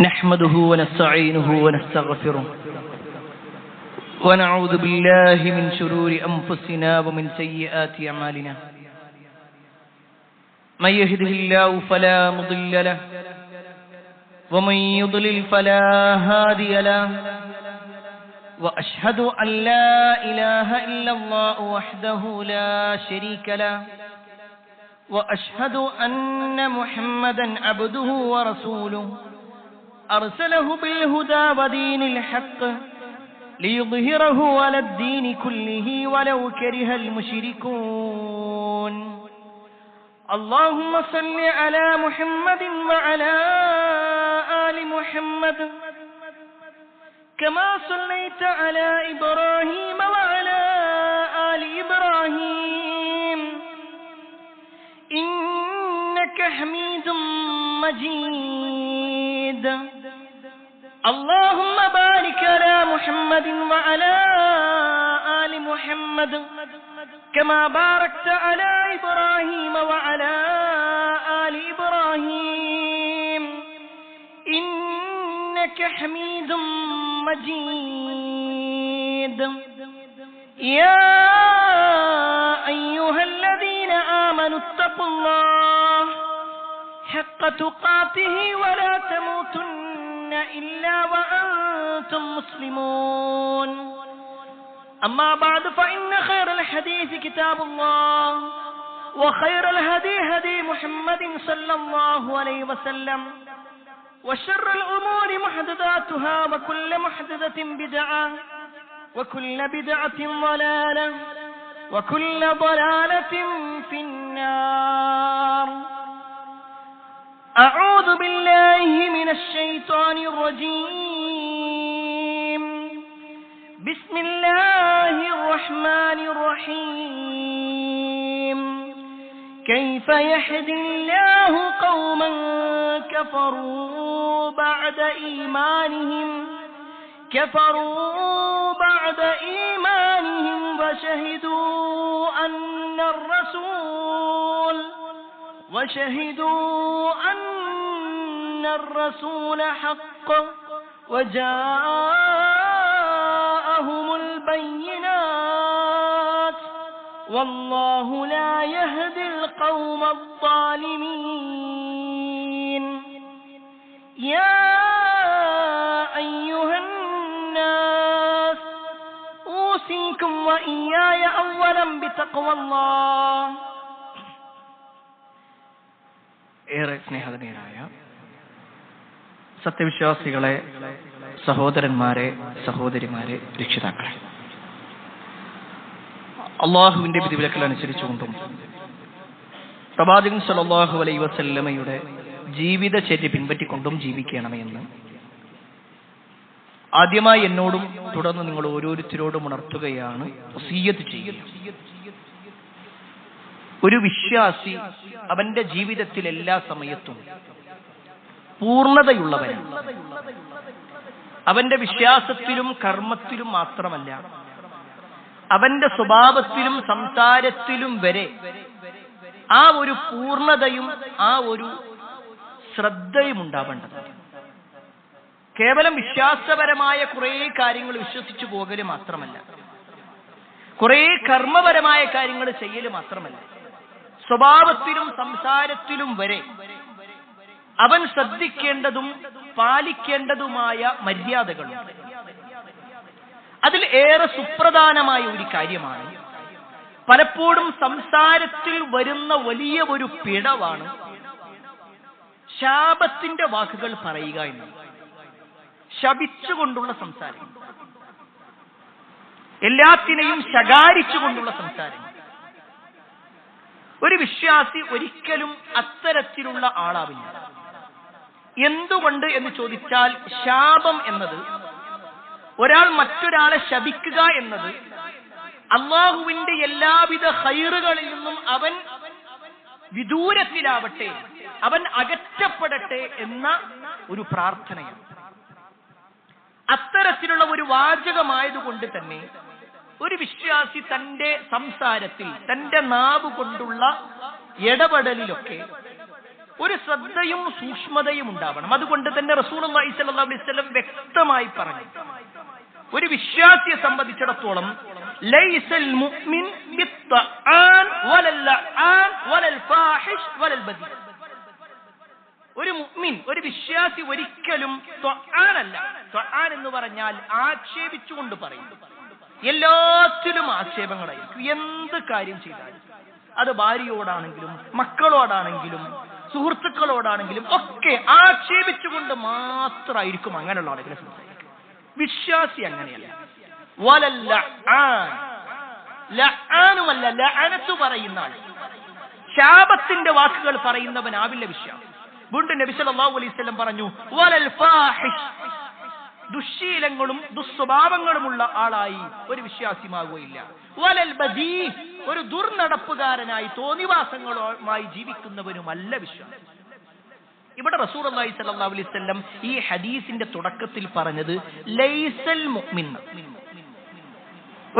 نحمده ونستعينه ونستغفره ونعوذ بالله من شرور أنفسنا ومن سيئات أعمالنا من يهده الله فلا مضل له ومن يضلل فلا هادي له وأشهد أن لا إله إلا الله وحده لا شريك له وأشهد أن محمدا عبده ورسوله أرسله بالهدى ودين الحق ليظهره على الدين كله ولو كره المشركون اللهم صل على محمد وعلى آل محمد كما صليت على إبراهيم وعلى آل إبراهيم إنك حميد مجيد اللهم بارك على محمد وعلى آل محمد كما باركت على إبراهيم وعلى آل إبراهيم إنك حميد مجيد يا أيها الذين آمنوا اتقوا الله حق تقاته ولا تموتن إلا وأنتم مسلمون أما بعد فإن خير الحديث كتاب الله وخير الهدي هدي محمد صلى الله عليه وسلم وشر الأمور محدثاتها وكل محدثة بدعة وكل بدعة ضلالة وكل ضلالة في النار أعوذ بالله من الشيطان الرجيم بسم الله الرحمن الرحيم كيف يهدي الله قوما كفروا بعد إيمانهم وشهدوا أن الرسول حق وجاءهم البينات والله لا يهدي القوم الظالمين يا أيها الناس أوصيكم وإياي أولا بتقوى الله. ഏറെ സ്നേഹധനീയരായ സത്യവിശ്വാസികളെ, സഹോദരന്മാരെ, സഹോദരിമാരെ, രക്ഷിതാക്കളെ, അള്ളാഹുവിന്റെ വിധിവിലക്കൽ അനുസരിച്ചുകൊണ്ടും പ്രവാചകൻ സല്ലല്ലാഹു അലൈഹി വസല്ലമയുടെ ജീവിതചര്യ പിൻപറ്റിക്കൊണ്ടും ജീവിക്കണമെന്ന് ആദ്യമായി എന്നോടും തുടർന്ന് നിങ്ങൾ ഓരോരുത്തരോടും ഉണർത്തുകയാണ്, വസിയ്യത്ത് ചെയ്യുന്നത്. ഒരു വിശ്വാസി അവന്റെ ജീവിതത്തിൽ എല്ലാ സമയത്തും പൂർണ്ണതയുള്ളവനാണ്. അവന്റെ വിശ്വാസത്തിലും കർമ്മത്തിലും മാത്രമല്ല, അവന്റെ സ്വഭാവത്തിലും സംസാരത്തിലും വരെ ആ ഒരു പൂർണ്ണതയും ആ ഒരു ശ്രദ്ധയും ഉണ്ടാവേണ്ടത്. കേവലം വിശ്വാസപരമായ കുറെ കാര്യങ്ങൾ വിശ്വസിച്ചു പോകല് മാത്രമല്ല, കുറെ കർമ്മപരമായ കാര്യങ്ങൾ ചെയ്യല് മാത്രമല്ല, സ്വഭാവത്തിലും സംസാരത്തിലും വരെ അവൻ ശ്രദ്ധിക്കേണ്ടതും പാലിക്കേണ്ടതുമായ മര്യാദകളുണ്ട്. അതിൽ ഏറെ സുപ്രധാനമായ ഒരു കാര്യമാണ്, പലപ്പോഴും സംസാരത്തിൽ വരുന്ന വലിയ ഒരു പിഴവാണ് ശാപത്തിന്റെ വാക്കുകൾ പറയുക എന്നത്. ശപിച്ചുകൊണ്ടുള്ള സംസാരം, എല്ലാത്തിനെയും ശകാരിച്ചുകൊണ്ടുള്ള സംസാരം. ഒരു വിശ്വാസി ഒരിക്കലും അത്തരത്തിലുള്ള ആളാവില്ല. എന്തുകൊണ്ട് എന്ന് ചോദിച്ചാൽ, ശാപം എന്നത്, ഒരാൾ മറ്റൊരാളെ ശപിക്കുക എന്നത് അല്ലാഹുവിന്റെ എല്ലാവിധ ഖൈറുകളിൽ നിന്നും അവൻ വിദൂരത്തിലാവട്ടെ, അവൻ അകറ്റപ്പെടട്ടെ എന്ന ഒരു പ്രാർത്ഥനയാണ്. അത്തരത്തിലുള്ള ഒരു വാചകമായതുകൊണ്ട് തന്നെ ഒരു വിശ്വാസി തന്റെ സംസാരത്തിൽ, തന്റെ നാവ് കൊണ്ടുള്ള ഇടപെടലിലൊക്കെ ഒരു ശ്രദ്ധയും സൂക്ഷ്മതയും ഉണ്ടാവണം. അതുകൊണ്ട് തന്നെ റസൂലുള്ളാഹി സ്വല്ലല്ലാഹു അലൈഹി വസല്ലം വ്യക്തമായി പറഞ്ഞു, ഒരു വിശ്വാസിയെ സംബന്ധിച്ചിടത്തോളം ലൈസൽ മുഅ്മിൻ ബിത്തആൻ വലൽ ലആൻ വലൽ ഫാഹിഷ് വലൽ ബദീ. ഒരു മുഅ്മിൻ, ഒരു വിശ്വാസി ഒരിക്കലും ത്വആനല്ല. ത്വആൻ എന്ന് പറഞ്ഞാൽ ആക്ഷേപിച്ചുകൊണ്ട് പറയും. എല്ലാത്തിലും ആക്ഷേപങ്ങളായിരിക്കും. എന്ത് കാര്യം ചെയ്താലും, അത് ഭാര്യയോടാണെങ്കിലും മക്കളോടാണെങ്കിലും സുഹൃത്തുക്കളോടാണെങ്കിലും ഒക്കെ ആക്ഷേപിച്ചുകൊണ്ട് മാത്രമായിരിക്കും അങ്ങനെയുള്ള ആളുകളെ സംസാരിക്കുക. വിശ്വാസി അങ്ങനെയല്ല. വലൽ ലആൻ, ലആനുമല്ല ലഅനത്ത് പറയുന്ന ആൾ, ശാപത്തിന്റെ വാക്കുകൾ പറയുന്നവനാവില്ല വിശ്വാസി. വീണ്ടും നബി സല്ലല്ലാഹു അലൈഹി വസല്ലം പറഞ്ഞു, വലൽ ഫാഹിഷ്, ദുശ്ശീലങ്ങളും ദുസ്വഭാവങ്ങളുമുള്ള ആളായി ഒരു വിശ്വാസിമാകുകയില്ല. വലൽ ബദീ, ഒരു ദുർനടപ്പുകാരനായി തോന്നിവാസങ്ങളുമായി ജീവിക്കുന്നവനുമല്ല വിശ്വാസി. ഇവിടെ റസൂലുള്ളാഹി സ്വല്ലല്ലാഹു അലൈഹി വസല്ലം ഈ ഹദീസിന്റെ തുടക്കത്തിൽ പറഞ്ഞത് ലൈസൽ മുഅ്മിൻ,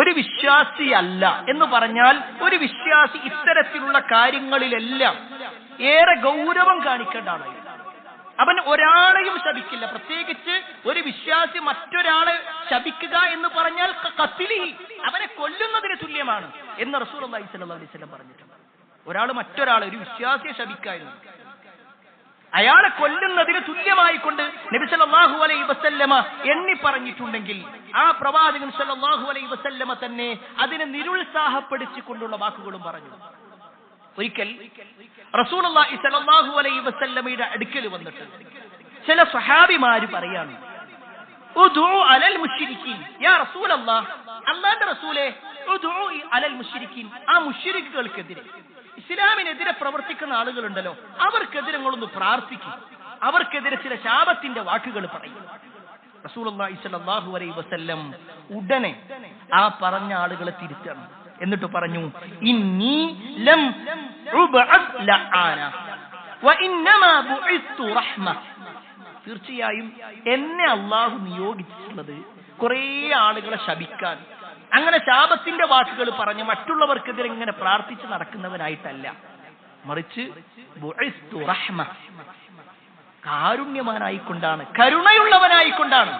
ഒരു വിശ്വാസിയല്ല എന്ന് പറഞ്ഞാൽ ഒരു വിശ്വാസി ഇത്തരത്തിലുള്ള കാര്യങ്ങളിലെല്ലാം ഏറെ ഗൗരവം കാണിക്കേണ്ട ആളായി. അവൻ ഒരാളെയും ശപിക്കില്ല. പ്രത്യേകിച്ച് ഒരു വിശ്വാസി മറ്റൊരാളെ ശപിക്കുക എന്ന് പറഞ്ഞാൽ ഖത്ലി, അവനെ കൊല്ലുന്നതിന് തുല്യമാണ് എന്ന് റസൂലുള്ളാഹി സ്വല്ലല്ലാഹു അലൈഹി വസല്ലം പറഞ്ഞിട്ടുണ്ട്. ഒരാൾ മറ്റൊരാളെ, ഒരു വിശ്വാസിയെ ശപിക്കായിരുന്നു, അയാളെ കൊല്ലുന്നതിന് തുല്യമായി കൊണ്ട് നബി സല്ലല്ലാഹു അലൈഹി വസല്ലമ എണ്ണി പറഞ്ഞിട്ടുണ്ടെങ്കിൽ ആ പ്രവാചകൻ സല്ലല്ലാഹു അലൈഹി വസല്ലമ തന്നെ അതിനെ നിരുത്സാഹപ്പെടുത്തിക്കൊണ്ടുള്ള വാക്കുകളും പറഞ്ഞു. ഒരിക്കൽ റസൂലുള്ളാഹി സ്വല്ലല്ലാഹു അലൈഹി വസല്ലമയുടെ അടുക്കൽ വന്നിട്ട് ചില സ്വഹാബിമാര് പറയാണ്, ഉദൂ അലൽ മുശ്രിക്കീൻ, യാ റസൂലല്ലാഹ്, അല്ലാഹുവിന്റെ റസൂലേ, ഉദൂ അലൽ മുശ്രിക്കീൻ, ആ മുശ്രിക്കുകൾക്കെതിരെ, ഇസ്ലാമിനെതിരെ പ്രവർത്തിക്കുന്ന ആളുകളുണ്ടല്ലോ, അവർക്കെതിരെ നിങ്ങളൊന്ന് പ്രാർത്ഥിക്കും, അവർക്കെതിരെ ചില ശാപത്തിന്റെ വാക്കുകൾ പറയും. റസൂലുള്ളാഹി സ്വല്ലല്ലാഹു അലൈഹി വസല്ലം ഉടനെ ആ പറഞ്ഞ ആളുകളെ തിരുത്തണം. എന്നിട്ട് പറഞ്ഞു, ഇന്നി ലം ഉബ്അസ് ലആന വ ഇന്നമാ ബുഇസ്തു റഹ്മ, തീർച്ചയായും എന്നെ അല്ലാഹു നിയോഗിച്ചിട്ടുള്ളത് കുറേ ആളുകളെ ശപിക്കാൻ, അങ്ങനെ ശാപത്തിന്റെ വാക്കുകൾ പറഞ്ഞ് മറ്റുള്ളവർക്കെതിരെ ഇങ്ങനെ പ്രാർത്ഥിച്ച് നടക്കുന്നവനായിട്ടല്ല, മറിച്ച് ബുഇസ്തു റഹ്മ, കാരുണ്യവാനായിക്കൊണ്ടാണ്, കരുണയുള്ളവനായിക്കൊണ്ടാണ്.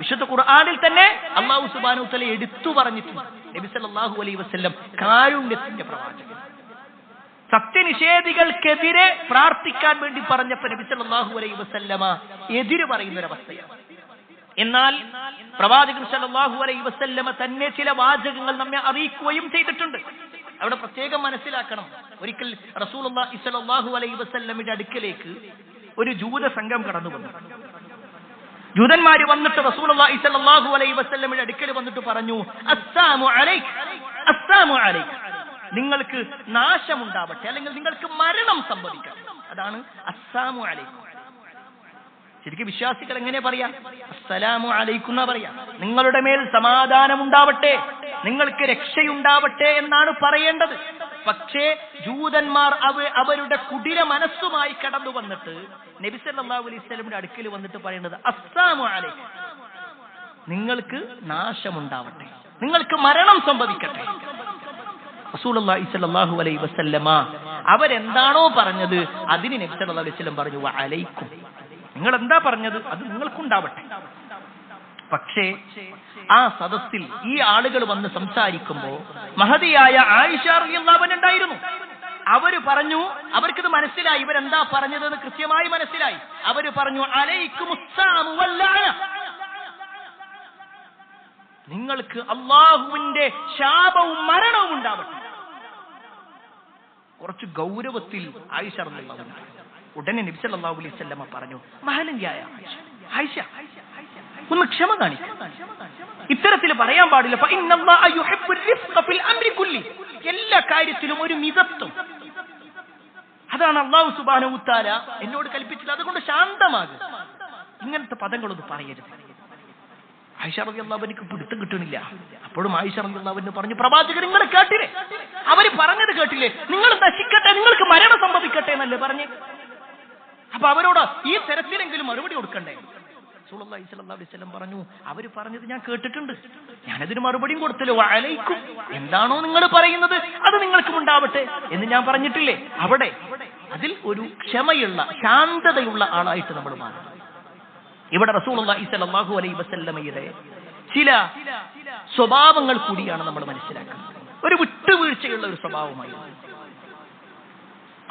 വിശുദ്ധ ഖുർആനിൽ തന്നെ അല്ലാഹു സുബ്ഹാനഹു വ തആല എടുത്തു പറഞ്ഞിട്ടുണ്ട്, നബി സല്ലല്ലാഹു അലൈഹി വസല്ലം കാരുണ്യത്തിന്റെ പ്രവാചകൻ. സത്യനിഷേധികൾക്കെതിരെ പ്രാർത്ഥിക്കാൻ വേണ്ടി പറഞ്ഞപ്പോൾ നബി സല്ലല്ലാഹു അലൈഹി വസല്ലമ എതിര് പറയുന്ന ഒരവസ്ഥയാണ്. എന്നാൽ പ്രവാചകൻ സല്ലല്ലാഹു അലൈഹി വസല്ലമ തന്നെ ചില വാചകങ്ങൾ നമ്മെ അറിയിക്കുകയും ചെയ്തിട്ടുണ്ട്. അവിടെ പ്രത്യേകം മനസ്സിലാക്കണം. ഒരിക്കൽ റസൂലുള്ളാഹി സ്വല്ലല്ലാഹു അലൈഹി വസല്ലമയുടെ അടുക്കലേക്ക് ഒരു ജൂത സംഘം കടന്നു വന്നു. ജൂതന്മാര് വന്നിട്ട് റസൂലുള്ളാഹി സ്വല്ലല്ലാഹു അലൈഹി വസല്ലമയുടെ അടുക്കൽ വന്നിട്ട് പറഞ്ഞു, അസ്സലാമു അലൈക്, അസ്സലാമു അലൈക്, നിങ്ങൾക്ക് നാശമുണ്ടാവട്ടെ, അല്ലെങ്കിൽ നിങ്ങൾക്ക് മരണം സംഭവിക്കട്ടെ. അതാണ് അസ്സലാമു അലൈക്കും. ശരിക്കും വിശ്വാസികൾ എങ്ങനെ പറയാ? അസ്സലാമു അലൈക്കും എന്നാ പറയാ. നിങ്ങളുടെ മേൽ സമാധാനം ഉണ്ടാവട്ടെ, നിങ്ങൾക്ക് രക്ഷയുണ്ടാവട്ടെ എന്നാണ് പറയേണ്ടത്. പക്ഷേ ജൂതന്മാർ അവരുടെ കുടില മനസ്സുമായി കടന്നു വന്നിട്ട് നബി സല്ലല്ലാഹു അലൈഹി വസല്ലമയുടെ അടുക്കൽ വന്നിട്ട് പറയുന്നത് അസ്സലാമു അലൈക്കും, നിങ്ങൾക്ക് നാശമുണ്ടാവട്ടെ, നിങ്ങൾക്ക് മരണം സംഭവിക്കട്ടെ. റസൂലുള്ളാഹി സ്വല്ലല്ലാഹു അലൈഹി വസല്ലമ അവരെന്താണോ പറഞ്ഞത് അതിന് നബി സല്ലല്ലാഹു അലൈഹി വസല്ലം പറഞ്ഞു വ അലൈക്കും, നിങ്ങൾ എന്താ പറഞ്ഞത് അത് നിങ്ങൾക്കുണ്ടാവട്ടെ. പക്ഷേ ആ സദസ്സിൽ ഈ ആളുകൾ വന്ന് സംസാരിക്കുമ്പോ മഹദിയായ ആയിഷ റളിയല്ലാഹു അൻഹ ഉണ്ടായിരുന്നു. അവര് പറഞ്ഞു, അവർക്കിത് മനസ്സിലായി, ഇവരെന്താ പറഞ്ഞതെന്ന് കൃത്യമായി മനസ്സിലായി. അവര് പറഞ്ഞു അലൈക്കുമുസ്സലാമു വല്ലഅന, നിങ്ങൾക്ക് അല്ലാഹുവിന്റെ ശാപവും മരണവും ഉണ്ടാവട്ടെ. കുറച്ച് ഗൗരവത്തിൽ ആയിഷ റളിയല്ലാഹു അൻഹ. ഉടനെ നബി സല്ലല്ലാഹു അലൈഹി വസല്ലമ പറഞ്ഞു, മഹലൻയായ ആയിഷ, ഒന്ന് ക്ഷമ കാണിക്കുക, ഇത്തരത്തിൽ പറയാൻ പാടില്ല. ഫഇന്നല്ലാഹ യുഹിബ്ബുർ റിഫ്ഖ ഫിൽ അംരി കുല്ലി, എല്ലാ കാര്യത്തിലും ഒരു മിതത്വം, അതാണ് അല്ലാഹു സുബ്ഹാനഹു വ തആല എന്നോട് കൽപ്പിച്ചത്. അതുകൊണ്ട് ശാന്തമാകുക, ഇങ്ങനത്തെ പദങ്ങളൊന്നും പറയരുത്. ആയിഷ റളിയല്ലാഹു അൻഹയ്ക്ക് പിടുത്തം കിട്ടണില്ല. അപ്പോഴും ആയിഷ റളിയല്ലാഹു അൻഹ പറഞ്ഞു, പ്രവാചകൻ നിങ്ങൾ കേട്ടില്ലേ, അവര് പറഞ്ഞത് കേട്ടില്ലേ, നിങ്ങൾ നശിക്കട്ടെ, നിങ്ങൾക്ക് മരണം സംഭവിക്കട്ടെ എന്നല്ലേ പറഞ്ഞേ. അപ്പൊ അവരോട് ഈ തരത്തിലെങ്കിലും മറുപടി കൊടുക്കണ്ടേ? റസൂലുള്ളാഹി സ്വല്ലല്ലാഹു അലൈഹി വസല്ലം പറഞ്ഞു, അവര് പറഞ്ഞത് ഞാൻ കേട്ടിട്ടുണ്ട്, ഞാനതിന് മറുപടിയും കൊടുത്തല്ലോ. വഅലൈക്കും, എന്താണോ നിങ്ങൾ പറയുന്നത് അത് നിങ്ങൾക്കും ഉണ്ടാവട്ടെ എന്ന് ഞാൻ പറഞ്ഞിട്ടില്ലേ. അവിടെ അതിൽ ഒരു ക്ഷമയുള്ള ശാന്തതയുള്ള ആളായിട്ട് നമ്മൾ മാറണം. ഇവിടെ റസൂലുള്ളാഹി സ്വല്ലല്ലാഹു അലൈഹി വസല്ലമയുടെ ചില സ്വഭാവങ്ങൾ കൂടിയാണ് നമ്മൾ മനസ്സിലാക്കുന്നത്. ഒരു വിട്ടുവീഴ്ചയുള്ള ഒരു സ്വഭാവമായി.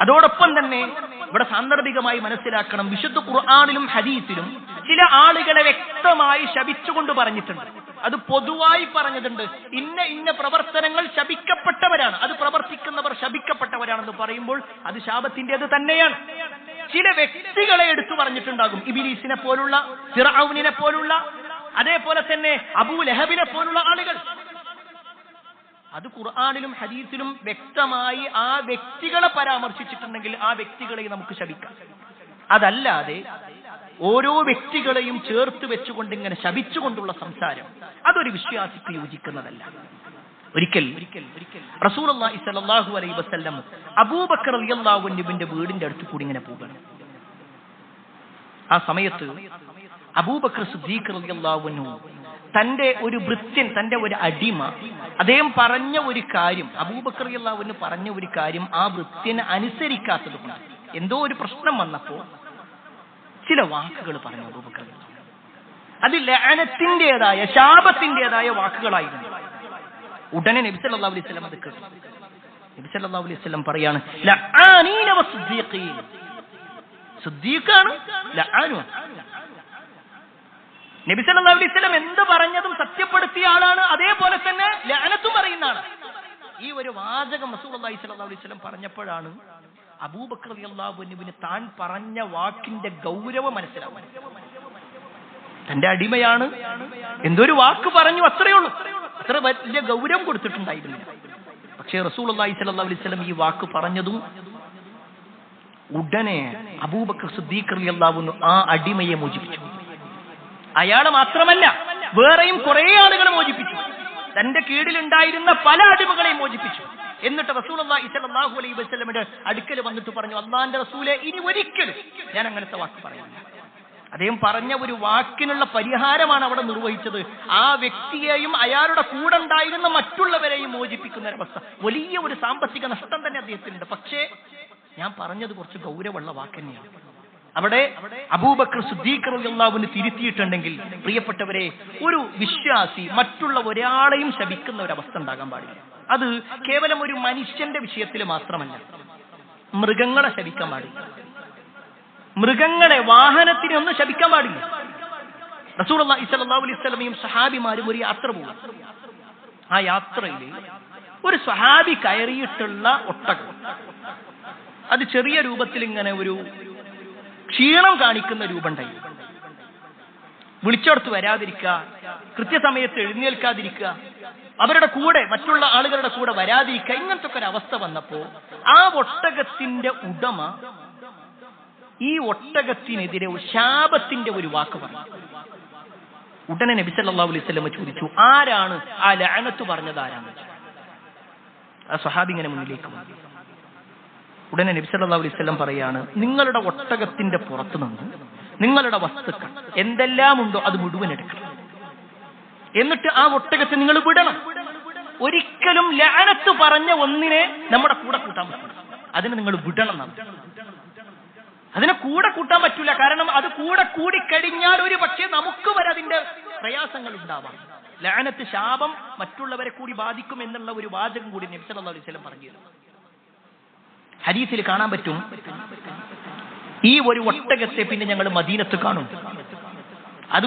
അതോടൊപ്പം തന്നെ ഇവിടെ സാന്ദർഭികമായി മനസ്സിലാക്കണം, വിശുദ്ധ ഖുർആനിലും ഹദീസിലും ചില ആളുകളെ വ്യക്തമായി ശപിച്ചുകൊണ്ട് പറഞ്ഞിട്ടുണ്ട്. അത് പൊതുവായി പറഞ്ഞിട്ടുണ്ട്, ഇന്ന ഇന്ന പ്രവർത്തനങ്ങൾ ശപിക്കപ്പെട്ടവരാണ്, അത് പ്രവർത്തിക്കുന്നവർ ശപിക്കപ്പെട്ടവരാണെന്ന് പറയുമ്പോൾ അത് ശാപത്തിൻ്റെത് തന്നെയാണ്. ചില വ്യക്തികളെ എടുത്തു പറഞ്ഞിട്ടുണ്ടാകും, ഇബ്ലീസിനെ പോലുള്ള, ഫിർഔനിനെ പോലുള്ള, അതേപോലെ തന്നെ അബൂ ലഹബിനെ പോലുള്ള ആളുകൾ. അത് ഖുർആനിലും ഹദീസിലും വ്യക്തമായി ആ വ്യക്തികളെ പരാമർശിച്ചിട്ടുണ്ടെങ്കിൽ ആ വ്യക്തികളെ നമുക്ക് ശപിക്കാം. അതല്ലാതെ ഓരോ വ്യക്തികളെയും ചേർത്ത് വെച്ചുകൊണ്ട് ഇങ്ങനെ ശപിച്ചുകൊണ്ടുള്ള സംസാരം അതൊരു വിശ്വാസിക്ക് യോജിക്കുന്നതല്ല. ഒരിക്കൽ റസൂലുള്ളാഹി സ്വല്ലല്ലാഹു അലൈഹി വസല്ലം അബൂബക്കർ റളിയല്ലാഹു അൻഹുവിന്റെ വീടിന്റെ അടുത്ത് കൂടി ഇങ്ങനെ പോകണം. ആ സമയത്ത് അബൂബക്കർ സിദ്ദീഖ് റളിയല്ലാഹു അൻഹു തന്റെ ഒരു ഭൃത്യൻ, തന്റെ ഒരു അടിമ, അദ്ദേഹം പറഞ്ഞ ഒരു കാര്യം, അബൂബക്കർ റളിയല്ലാഹു അൻഹു പറഞ്ഞ ഒരു കാര്യം ആ ഭൃത്യന് അനുസരിക്കാത്തത് കൊണ്ട് എന്തോ ഒരു പ്രശ്നം വന്നപ്പോ ചില വാക്കുകൾ പറഞ്ഞു അബൂബക്കർ. അത് ലഅനത്തിന്റേതായ, ശാപത്തിന്റേതായ വാക്കുകളായിരുന്നു. ഉടനെ നബി സല്ലല്ലാഹു അലൈഹി വസല്ലം അത് കേട്ടു. നബി സല്ലല്ലാഹു അലൈഹി വസല്ലം പറയാണ്, ലഅനീന വസ്ദിഖീൻ, സിദ്ദീഖാണ് ലഅനു. നബി സല്ലല്ലാഹു അലൈഹി വസല്ലം എന്ത് പറഞ്ഞതും സത്യപ്പെടുത്തിയ ആളാണ്, അതേപോലെ തന്നെ ലഅനത്തും പറയുന്നതാണ്. ഈ ഒരു വാചകം റസൂലുള്ളാഹി സ്വല്ലല്ലാഹു അലൈഹി വസല്ലം പറഞ്ഞപ്പോഴാണ് അബൂബക്കർ റളിയല്ലാഹു അൻഹുവിന് താൻ പറഞ്ഞ വാക്കിന്റെ ഗൗരവം മനസ്സിലാവും. തന്റെ അടിമയാണ്, എന്തൊരു വാക്ക് പറഞ്ഞു, അത്രയേ ഉള്ളൂ, അത്ര വലിയ ഗൗരവം കൊടുത്തിട്ടുണ്ടായിരുന്നില്ല. പക്ഷേ റസൂലുള്ളാഹി സ്വല്ലല്ലാഹു അലൈഹി വസല്ലം ഈ വാക്ക് പറഞ്ഞതും ഉടനെ അബൂബക്കർ സിദ്ദീഖ് റളിയല്ലാഹു അൻഹു ആ അടിമയെ മോചിപ്പിച്ചു. അയാളെ മാത്രമല്ല, വേറെയും കുറെ ആളുകളെ മോചിപ്പിച്ചു. തന്റെ കീഴിലുണ്ടായിരുന്ന പല അടിമകളെയും മോചിപ്പിച്ചു. എന്നിട്ട് റസൂലുള്ളാഹി സ്വല്ലല്ലാഹു അലൈഹി വസല്ലമയുടെ അടുക്കൽ വന്നിട്ട് പറഞ്ഞു, അല്ലാഹുവിന്റെ റസൂലേ, ഇനി ഒരിക്കലും ഞാൻ അങ്ങനത്തെ വാക്ക് പറയില്ല. അദ്ദേഹം പറഞ്ഞ ഒരു വാക്കിനുള്ള പരിഹാരമാണ് അവിടെ നിർവഹിച്ചത്. ആ വ്യക്തിയെയും അയാളുടെ കൂടെ ഉണ്ടായിരുന്ന മറ്റുള്ളവരെയും മോചിപ്പിക്കുന്ന ഒരവസ്ഥ. വലിയ ഒരു സാമ്പത്തിക നഷ്ടം തന്നെ അദ്ദേഹത്തിനുണ്ട്. പക്ഷേ ഞാൻ പറഞ്ഞത് കുറച്ച് ഗൗരവമുള്ള വാക്ക് തന്നെയാണ്. അവിടെ അബൂബക്കർ സിദ്ദീഖ് റളിയല്ലാഹു അൻഹു തിരുത്തിയിട്ടുണ്ടെങ്കിൽ, പ്രിയപ്പെട്ടവരെ, ഒരു വിശ്വാസി മറ്റുള്ള ഒരാളെയും ശപിക്കുന്ന ഒരവസ്ഥ ഉണ്ടാകാൻ പാടില്ല. അത് കേവലം ഒരു മനുഷ്യന്റെ വിഷയത്തിൽ മാത്രമല്ല, മൃഗങ്ങളെ ശപിക്കാൻ പാടില്ല. മൃഗങ്ങളെ, വാഹനത്തിനെ ഒന്നും ശപിക്കാൻ പാടില്ല. റസൂലുള്ളാഹി സ്വല്ലല്ലാഹു അലൈഹി വസല്ലമയും സഹാബിമാരും ഒരു യാത്ര പോകും. ആ യാത്രയിൽ ഒരു സ്വഹാബി കയറിയിട്ടുള്ള ഒട്ടകം, അത് ചെറിയ രൂപത്തിൽ ഇങ്ങനെ ഒരു ക്ഷീണം കാണിക്കുന്ന രൂപമുണ്ടായി. വിളിച്ചോടത്ത് വരാതിരിക്കുക, കൃത്യസമയത്ത് എഴുന്നേൽക്കാതിരിക്കുക, അവരുടെ കൂടെ മറ്റുള്ള ആളുകളുടെ കൂടെ വരാതിരിക്കുക, ഇങ്ങനത്തെ ഒക്കെ ഒരു അവസ്ഥ വന്നപ്പോ ആ ഒട്ടകത്തിന്റെ ഉടമ ഈ ഒട്ടകത്തിനെതിരെ ശാപത്തിന്റെ ഒരു വാക്ക് പറഞ്ഞു. ഉടനെ നബി സല്ലല്ലാഹു അലൈഹി വസല്ലം ചോദിച്ചു, ആരാണ് ആ ലഅനത്ത് പറഞ്ഞത്? ആരാണ്? ആ സ്വഹാബി ഇങ്ങനെ മുന്നിലേക്ക് വന്നു. ഉടനെ നബി സല്ലല്ലാഹു അലൈഹി വസല്ലം പറയാണ്, നിങ്ങളുടെ ഒട്ടകത്തിന്റെ പുറത്തു നിന്ന് നിങ്ങളുടെ വസ്തുക്കൾ എന്തെല്ലാം ഉണ്ടോ അത് മുഴുവൻ എടുക്കണം. എന്നിട്ട് ആ ഒട്ടകത്തെ നിങ്ങൾ വിടണം. ഒരിക്കലും ലഅനത്ത് പറഞ്ഞ ഒന്നിനെ നമ്മുടെ കൂടെ കൂട്ടാൻ പറ്റില്ല. അതിനെ നിങ്ങൾ വിടണം. അതിനെ കൂടെ കൂട്ടാൻ പറ്റില്ല. കാരണം അത് കൂടെ കൂടിക്കഴിഞ്ഞാൽ ഒരു പക്ഷേ നമുക്ക് വരെ അതിന്റെ പ്രയാസങ്ങൾ ഉണ്ടാവാം. ലഅനത്ത്, ശാപം മറ്റുള്ളവരെ കൂടി ബാധിക്കും എന്നുള്ള ഒരു വാചകം കൂടി നബി സല്ലല്ലാഹു അലൈഹി വസല്ലം പറഞ്ഞു. ഹദീസിൽ കാണാൻ പറ്റും, ഈ ഒരു ഒട്ടകത്തെ പിന്നെ ഞങ്ങൾ മദീനത്ത് കാണും. അത്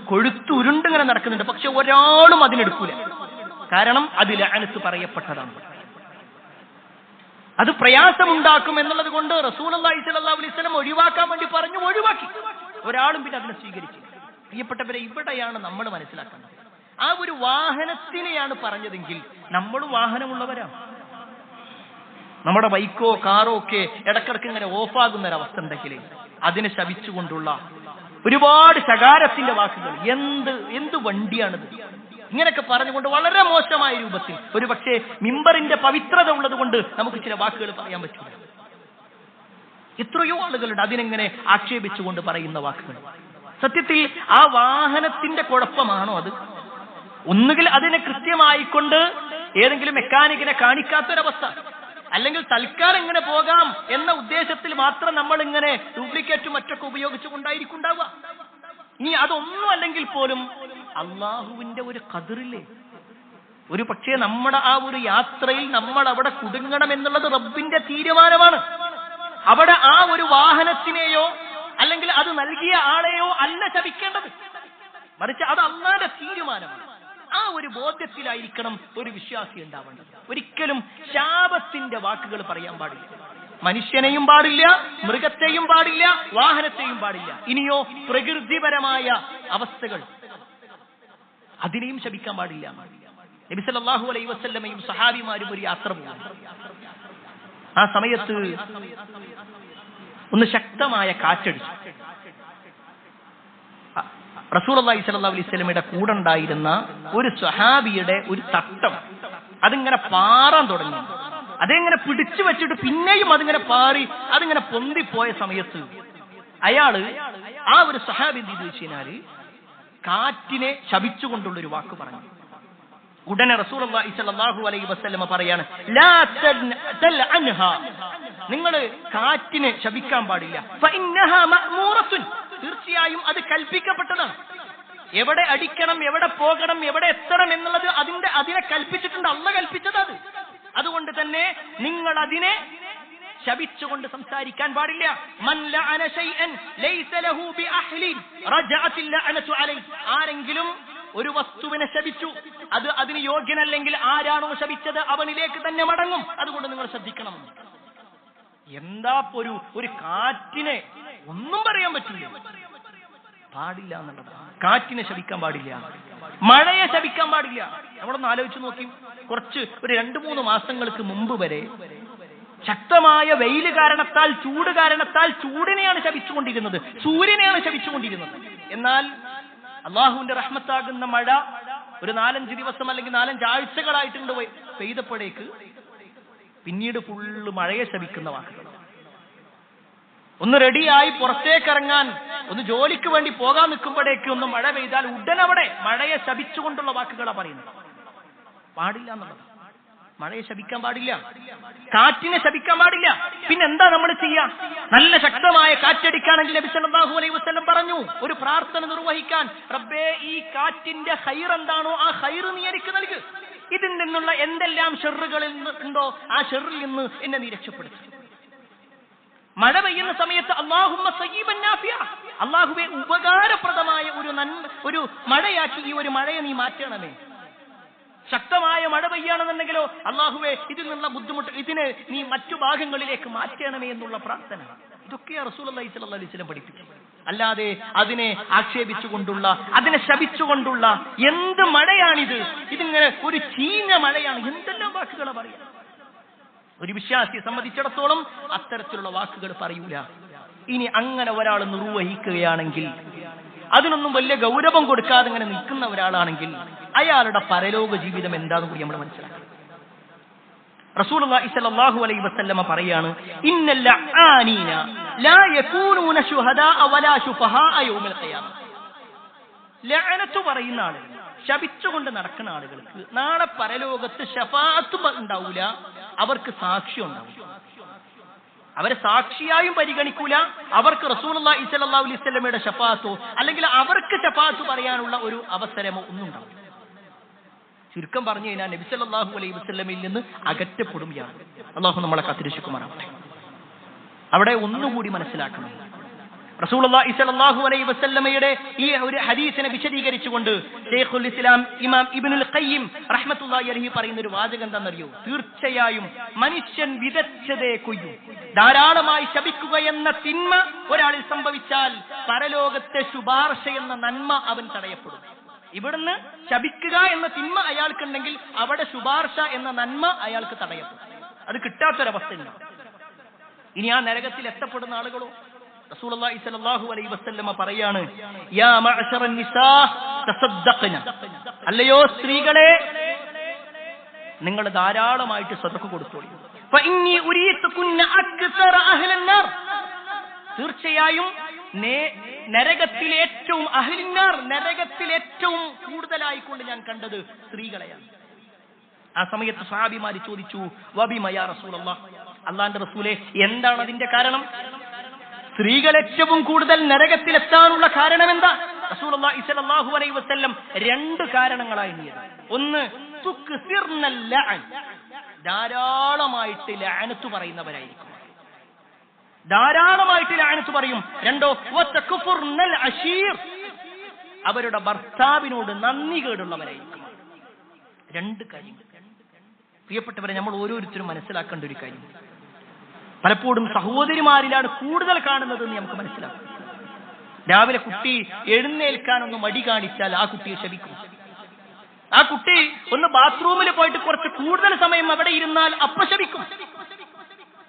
കൊഴുത്തുരുണ്ടിങ്ങനെ നടക്കുന്നുണ്ട്. പക്ഷെ ഒരാളും അതിനെടുക്കൂല. കാരണം അത് ലഅനത്ത് പറയപ്പെട്ടതാണ്. അത് പ്രയാസമുണ്ടാക്കും എന്നുള്ളത് കൊണ്ട് റസൂലുള്ളാഹി സ്വല്ലല്ലാഹു അലൈഹി വസല്ലം ഒഴിവാക്കാൻ വേണ്ടി പറഞ്ഞു, ഒഴിവാക്കി. ഒരാളും പിന്നെ അതിനെ സ്വീകരിച്ചു. പ്രിയപ്പെട്ടവരെ, ഇവിടെയാണ് നമ്മൾ മനസ്സിലാക്കേണ്ടത്. ആ ഒരു വാഹനത്തിനെയാണ് പറഞ്ഞതെങ്കിൽ നമ്മളും വാഹനമുള്ളവരാണ്. നമ്മുടെ ബൈക്കോ കാറോ ഒക്കെ ഇടക്കിടക്ക് ഇങ്ങനെ ഓഫാകുന്ന ഒരവസ്ഥ ഉണ്ടെങ്കിൽ അതിനെ ശപിച്ചുകൊണ്ടുള്ള ഒരുപാട് ശകാരത്തിന്റെ വാക്കുകൾ, എന്ത് വണ്ടിയാണിത്, ഇങ്ങനെയൊക്കെ പറഞ്ഞുകൊണ്ട് വളരെ മോശമായ രൂപത്തിൽ, ഒരു പക്ഷേ മിമ്പറിന്റെ പവിത്രത ഉള്ളത് കൊണ്ട് നമുക്ക് ചില വാക്കുകൾ പറയാൻ പറ്റില്ല. എത്രയോ ആളുകളുണ്ട് അതിനെങ്ങനെ ആക്ഷേപിച്ചുകൊണ്ട് പറയുന്ന വാക്കുകൾ. സത്യത്തിൽ ആ വാഹനത്തിന്റെ കുഴപ്പമാണോ അത്? ഒന്നുകിൽ അതിനെ കൃത്യമായിക്കൊണ്ട് ഏതെങ്കിലും മെക്കാനിക്കിനെ കാണിക്കാത്തൊരവസ്ഥ, അല്ലെങ്കിൽ തൽക്കാലം ഇങ്ങനെ പോകാം എന്ന ഉദ്ദേശത്തിൽ മാത്രം നമ്മൾ ഇങ്ങനെ ഡ്യൂപ്ലിക്കേറ്റും മറ്റൊക്കെ ഉപയോഗിച്ചുകൊണ്ടായിരിക്കും ഉണ്ടാവുക. ഇനി അതൊന്നും അല്ലെങ്കിൽ പോലും അള്ളാഹുവിന്റെ ഒരു ഖദറില്ലേ, ഒരു പക്ഷേ നമ്മുടെ ആ ഒരു യാത്രയിൽ നമ്മൾ അവിടെ കുടുങ്ങണം എന്നുള്ളത് റബ്ബിന്റെ തീരുമാനമാണ്. അവിടെ ആ ഒരു വാഹനത്തിനെയോ അല്ലെങ്കിൽ അത് നൽകിയ ആളെയോ അല്ല ശപിക്കേണ്ടത്, മറിച്ച് അത് അള്ളാഹുവിന്റെ തീരുമാനമാണ്. ആ ഒരു ബോധ്യത്തിലായിരിക്കണം ഒരു വിശ്വാസി ഉണ്ടാവേണ്ടത്. ഒരിക്കലും ശാപത്തിന്റെ വാക്കുകൾ പറയാൻ പാടില്ല. മനുഷ്യനെയും പാടില്ല, മൃഗത്തെയും പാടില്ല, വാഹനത്തെയും പാടില്ല. ഇനിയോ പ്രകൃതിപരമായ അവസ്ഥകൾ, അതിനെയും ശപിക്കാൻ പാടില്ല. നബി സല്ലല്ലാഹു അലൈഹി വസല്ലമയും സഹാബിമാരും ഒരു യാത്ര പോകുന്നു. ആ സമയത്ത് ഒന്ന് ശക്തമായ കാറ്റടിച്ചു. റസൂലുള്ളാഹി സ്വല്ലല്ലാഹു അലൈഹി വസല്ലമയുടെ കൂടെ ഉണ്ടായിരുന്ന ഒരു സ്വഹാബിയുടെ ഒരു തട്ടം അതിങ്ങനെ പാറാൻ തുടങ്ങി. അതെങ്ങനെ പിടിച്ചു വെച്ചിട്ട് പിന്നെയും അതിങ്ങനെ പാറി അതിങ്ങനെ പൊന്തിപ്പോയ സമയത്ത് അയാള് ആ ഒരു സ്വഹാബി എന്ത് ചെയ്തു വെച്ചാല് കാറ്റിനെ ശപിച്ചുകൊണ്ടുള്ളൊരു വാക്ക് പറഞ്ഞു. ഉടനെ റസൂലുള്ളാഹി സ്വല്ലല്ലാഹു അലൈഹി വസല്ലമ പറയാണ്, ലാ തൽഅൻഹാ, നിങ്ങൾ കാറ്റിനെ ശപിക്കാൻ പാടില്ല. ഫഇന്നഹാ മഅ്മൂറത്തുൻ, തീർച്ചയായും അത് കൽപ്പിക്കപ്പെട്ടതാണ്. എവിടെ അടിക്കണം, എവിടെ പോകണം, എവിടെ എത്തണം എന്നുള്ളത് അതിനെ കൽപ്പിച്ചിട്ടുണ്ട്, അല്ലാഹു കൽപ്പിച്ചതാണ്. അതുകൊണ്ട് തന്നെ നിങ്ങൾ അതിനെ ശപിച്ചുകൊണ്ട് സംസാരിക്കാൻ പാടില്ല. മൻ ലഅന ശൈഅൻ ലൈസ ലഹു ബിഅഹ്ലിൻ റജഅത്തിൽ ലഅനതു അലൈഹി, ആരെങ്കിലും ഒരു വസ്തുവിനെ ശപിച്ചു, അത് അതിന് യോഗ്യനല്ലെങ്കിൽ ആരാണോ ശപിച്ചത് അവനിലേക്ക് തന്നെ മടങ്ങും. അതുകൊണ്ട് നിങ്ങൾ ശ്രദ്ധിക്കണം. എന്താ ഒരു കാറ്റിനെ ഒന്നും പറയാൻ പറ്റില്ല, പാടില്ല എന്നുള്ളതാണ്. കാറ്റിനെ ശപിക്കാൻ പാടില്ല, മഴയെ ശപിക്കാൻ പാടില്ല. നമ്മളൊന്ന് ആലോചിച്ച് നോക്കി, ഒരു 2-3 മാസങ്ങൾക്ക് മുമ്പ് വരെ ശക്തമായ വെയില് കാരണത്താൽ, ചൂട് കാരണത്താൽ ചൂടിനെയാണ് ശപിച്ചുകൊണ്ടിരുന്നത്, സൂര്യനെയാണ് ശപിച്ചുകൊണ്ടിരുന്നത്. എന്നാൽ അള്ളാഹുവിന്റെ റഹ്മത്താകുന്ന മഴ ഒരു 4-5 ദിവസം അല്ലെങ്കിൽ 4-5 ആഴ്ചകളായിട്ടുണ്ട് പെയ്തപ്പോഴേക്ക് പിന്നീട് ഫുള്ള് മഴയെ ശപിക്കുന്ന വാക്കുകൾ. ഒന്ന് റെഡിയായി പുറത്തേക്കിറങ്ങാൻ, ഒന്ന് ജോലിക്ക് വേണ്ടി പോകാൻ നിൽക്കുമ്പോഴേക്ക് ഒന്ന് മഴ പെയ്താൽ ഉടൻ അവിടെ മഴയെ ശപിച്ചുകൊണ്ടുള്ള വാക്കുകളാണ് പറയുന്നത്. പാടില്ല എന്നുള്ളത്. മഴയെ ശപിക്കാൻ പാടില്ല, കാറ്റിനെ ശപിക്കാൻ പാടില്ല. പിന്നെന്താ നമ്മൾ ചെയ്യാ? നല്ല ശക്തമായ കാറ്റടിക്കാണെങ്കിൽ നബി സല്ലല്ലാഹു അലൈഹി വസല്ലം പറഞ്ഞു ഒരു പ്രാർത്ഥന നിർവഹിക്കാൻ, റബ്ബേ ഈ കാറ്റിന്റെ ഖൈർ എന്താണോ ആ ഖൈർ നീ എനിക്ക് നൽകു, ഇതിൽ നിന്നുള്ള എന്തെല്ലാം ഷർറുകളിൽ ഉണ്ടോ ആ ഷർറിൽ നിന്ന് എന്നെ നീ രക്ഷപ്പെടുത്തു. മഴ പെയ്യുന്ന സമയത്ത് അല്ലാഹുമ്മ സയ്യിബൻ നാഫിഅ, അല്ലാഹുവേ ഉപകാരപ്രദമായ ഒരു മഴയാക്കി ഈ ഒരു മഴയെ നീ മാറ്റണമേ. ശക്തമായ മഴ പെയ്യാണെന്നുണ്ടെങ്കിലോ അല്ലാഹുവേ ഇതിൽ നിന്നുള്ള ബുദ്ധിമുട്ട് ഇതിനെ നീ മറ്റു ഭാഗങ്ങളിലേക്ക് മാറ്റണമേ എന്നുള്ള പ്രാർത്ഥന. ഇതൊക്കെയാണ് റസൂലുള്ളാഹി സ്വല്ലല്ലാഹു അലൈഹി വസല്ലം പഠിപ്പിച്ചത്. അല്ലാതെ അതിനെ ആക്ഷേപിച്ചുകൊണ്ടുള്ള, അതിനെ ശപിച്ചുകൊണ്ടുള്ള എന്ത് മഴയാണിത്, ഇതിങ്ങനെ ഒരു ചീഞ്ഞ മഴയാണ്, എന്തെല്ലാം വാക്കുകളാണ് പറയാം. ഒരു വിശ്വാസിയെ സംബന്ധിച്ചിടത്തോളം അത്തരത്തിലുള്ള വാക്കുകൾ പറയൂല. ഇനി അങ്ങനെ ഒരാൾ നിർവഹിക്കുകയാണെങ്കിൽ, അതിനൊന്നും വലിയ ഗൗരവം കൊടുക്കാതെ ഇങ്ങനെ നിൽക്കുന്ന ഒരാളാണെങ്കിൽ അയാളുടെ പരലോക ജീവിതം എന്താണെന്ന് കൂടി നമ്മൾ മനസ്സിലാക്കണം. റസൂലുള്ളാഹി സ്വല്ലല്ലാഹു അലൈഹി വസല്ലമ പറയാണ്, ഇന്നൽ ലഅാനീന ലാ യകൂനൂന ശുഹദാഅ വലാ ശുഫഹാഅ യൗമൽ ഖിയാമ. ലഅനത്ത് പറയുന്ന ആളുകൾ, ശപിച്ചുകൊണ്ട് നടക്കുന്ന ആളുകൾക്ക് നാളെ പരലോകത്ത് ശഫാഅത്ത് ഉണ്ടാവില്ല, അവർക്ക് സാക്ഷ്യം ഉണ്ടാവില്ല. അവരെ സാക്ഷിയായും പരിഗണിക്കൂല, അവർക്ക് റസൂലുള്ളാഹി സ്വല്ലല്ലാഹു അലൈഹി വസല്ലമയുടെ ശഫാഅത്തോ അല്ലെങ്കിൽ അവർക്ക് ശഫാഅത്ത് പറയാനുള്ള ഒരു അവസരമോ ഒന്നും ഉണ്ടാവില്ല. ചുരുക്കം പറഞ്ഞു കഴിഞ്ഞാൽ നബി സല്ലല്ലാഹു അലൈഹി വസല്ലമയിൽ നിന്ന് അകറ്റപ്പെടുകയാണ്. അല്ലാഹു നമ്മളെ കാത്തിരക്ഷിക്കുമാറാവട്ടെ. അവിടെ ഒന്നുകൂടി മനസ്സിലാക്കണം, റസൂലുള്ളാഹി സ്വല്ലല്ലാഹു അലൈഹി വസല്ലമയുടെ ഈ ഒരു ഹദീസിനെ വിശദീകരിച്ചുകൊണ്ട് ശൈഖുൽ ഇസ്ലാം ഇമാം ഇബ്നുൽ ഖയ്യിം റഹ്മത്തുള്ളാഹി അലൈഹി പറയുന്ന ഒരു വാചകം എന്താണെന്നറിയോ? തീർച്ചയായും മനുഷ്യൻ വിതച്ചതേ കൊയ്യും. ധാരാളമായി ശപിക്കുക എന്ന തിന്മ ഒരാളിൽ സംഭവിച്ചാൽ പരലോകത്തെ ശുപാർശ എന്ന നന്മ അവൻ തടയപ്പെടും. ഇവിടുന്ന് ശപിക്കുക എന്ന തിന്മ അയാൾക്കുണ്ടെങ്കിൽ അവിടെ ശുപാർശ എന്ന നന്മ അയാൾക്ക് തടയപ്പെടും. അത് കിട്ടാത്തൊരവസ്ഥയുണ്ട്. ഇനി ആ നരകത്തിൽ എത്തപ്പെടുന്ന ആളുകളോ? റസൂലുള്ളാഹി സ്വല്ലല്ലാഹു അലൈഹി വസല്ലമ പറയാണ്, യാ മഅശറൻ നിസാ തസദ്ദഖ്ന, അല്ലയോ സ്ത്രീകളെ നിങ്ങൾ ധാരാളമായിട്ട് സദഖ കൊടുത്തോളൂ. ഫഇന്നി ഉരീതുകുന്ന അക്സറ അഹ്ലൻ നാർ, തീർച്ചയായും നരകത്തിലെ ഏറ്റവും അഹ്ലിന്നാർ, നരകത്തിലെ ഏറ്റവും കൂടുതലായിക്കൊണ്ട് ഞാൻ കണ്ടത് സ്ത്രീകളെയാണ്. ആ സമയത്ത് സ്വഹാബിമാര് ചോദിച്ചു, വബിമ യാ റസൂലല്ലാഹ്, അല്ലാഹുവിന്റെ റസൂലേ എന്താണ് അതിന്റെ കാരണം? സ്ത്രീകൾ ഏറ്റവും കൂടുതൽ നരകത്തിലെത്താനുള്ള കാരണം എന്താ? റസൂലുള്ളാഹി സ്വല്ലല്ലാഹു അലൈഹി വസല്ലം 2 കാരണങ്ങളായി എണ്ണിയത്. ഒന്ന്, തുക്സിർനൽ ലഅൻ, ധാരാളമായിട്ട് ലഅനത്ത് പറയുന്നവരായിരിക്കും, ധാരാളമായിട്ട് ലഅനത്ത് പറയും. 2, വതകുഫുർനൽ അശീർ, അവരുടെ ഭർത്താവിനോട് നന്ദി കേടുള്ളവരായിരിക്കും. 2 കാര്യം പ്രിയപ്പെട്ടവരെ, നമ്മൾ ഓരോരുത്തരും മനസ്സിലാക്കേണ്ട ഒരു കാര്യം. പലപ്പോഴും സഹോദരിമാരിലാണ് കൂടുതൽ കാണുന്നത് എന്ന് നമുക്ക് മനസ്സിലാക്കും. രാവിലെ കുട്ടി എഴുന്നേൽക്കാനൊന്ന് മടി കാണിച്ചാൽ ആ കുട്ടിയെ ശപിക്കും. ആ കുട്ടി ഒന്ന് ബാത്റൂമിൽ പോയിട്ട് കുറച്ച് കൂടുതൽ സമയം അവിടെ ഇരുന്നാൽ അപ്പ ശപിക്കും.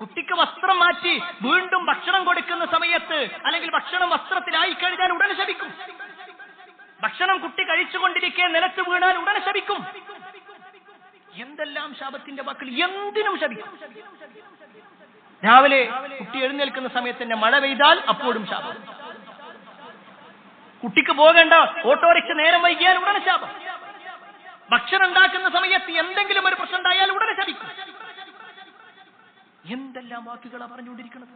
കുട്ടിക്ക് വസ്ത്രം മാറ്റി വീണ്ടും ഭക്ഷണം കൊടുക്കുന്ന സമയത്ത് അല്ലെങ്കിൽ ഭക്ഷണം വസ്ത്രത്തിലായി കഴിഞ്ഞാൽ ഉടനെ ശപിക്കും. ഭക്ഷണം കുട്ടി കഴിച്ചുകൊണ്ടിരിക്കെ നിലത്ത് വീണാൽ ഉടനെ ശപിക്കും. എന്തെല്ലാം ശാപത്തിന്റെ വാക്കുകൾ, എന്തിനും ശപിക്കും. രാവിലെ കുട്ടി എഴുന്നേൽക്കുന്ന സമയത്ത് തന്നെ മഴ പെയ്താൽ അപ്പോഴും ശാപം. കുട്ടിക്ക് പോകേണ്ട ഓട്ടോറിക്ഷ നേരം വൈകിയാൽ ഉടനെ ശാപം. ഭക്ഷണം ഉണ്ടാക്കുന്ന സമയത്ത് എന്തെങ്കിലും ഒരു പ്രശ്നം ഉണ്ടായാൽ ഉടനെ ശപിക്കും. എന്തെല്ലാം വാക്കുകളാണ് പറഞ്ഞുകൊണ്ടിരിക്കുന്നത്.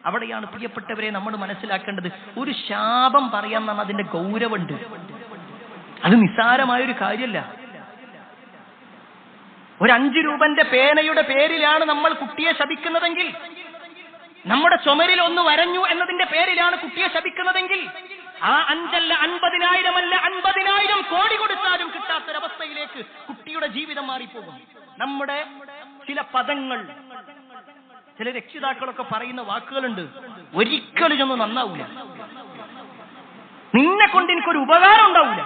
അവിടെയാണ് പ്രിയപ്പെട്ടവരെ നമ്മൾ മനസ്സിലാക്കേണ്ടത്, ഒരു ശാപം പറയാൻ നമ്മൾ അതിന്റെ ഗൗരവമുണ്ട്. അത് നിസ്സാരമായൊരു കാര്യമല്ല. ഒരു 5 രൂപന്റെ പേനയുടെ പേരിലാണ് നമ്മൾ കുട്ടിയെ ശപിക്കുന്നതെങ്കിൽ, നമ്മുടെ ചുമരിൽ ഒന്ന് വരഞ്ഞു എന്നതിന്റെ പേരിലാണ് കുട്ടിയെ ശപിക്കുന്നതെങ്കിൽ, ആ 5 അല്ല 50,000 അല്ല 50,000 കോടി കൊടുത്താലും കിട്ടാത്തൊരവസ്ഥയിലേക്ക് കുട്ടിയുടെ ജീവിതം മാറിപ്പോകും. നമ്മുടെ ചില പദങ്ങൾ, ചില രക്ഷിതാക്കളൊക്കെ പറയുന്ന വാക്കുകളുണ്ട്, ഒരിക്കലും ഇതൊന്നും നന്നാവൂല, നിന്നെ കൊണ്ട് എനിക്കൊരു ഉപകാരം ഉണ്ടാവൂല,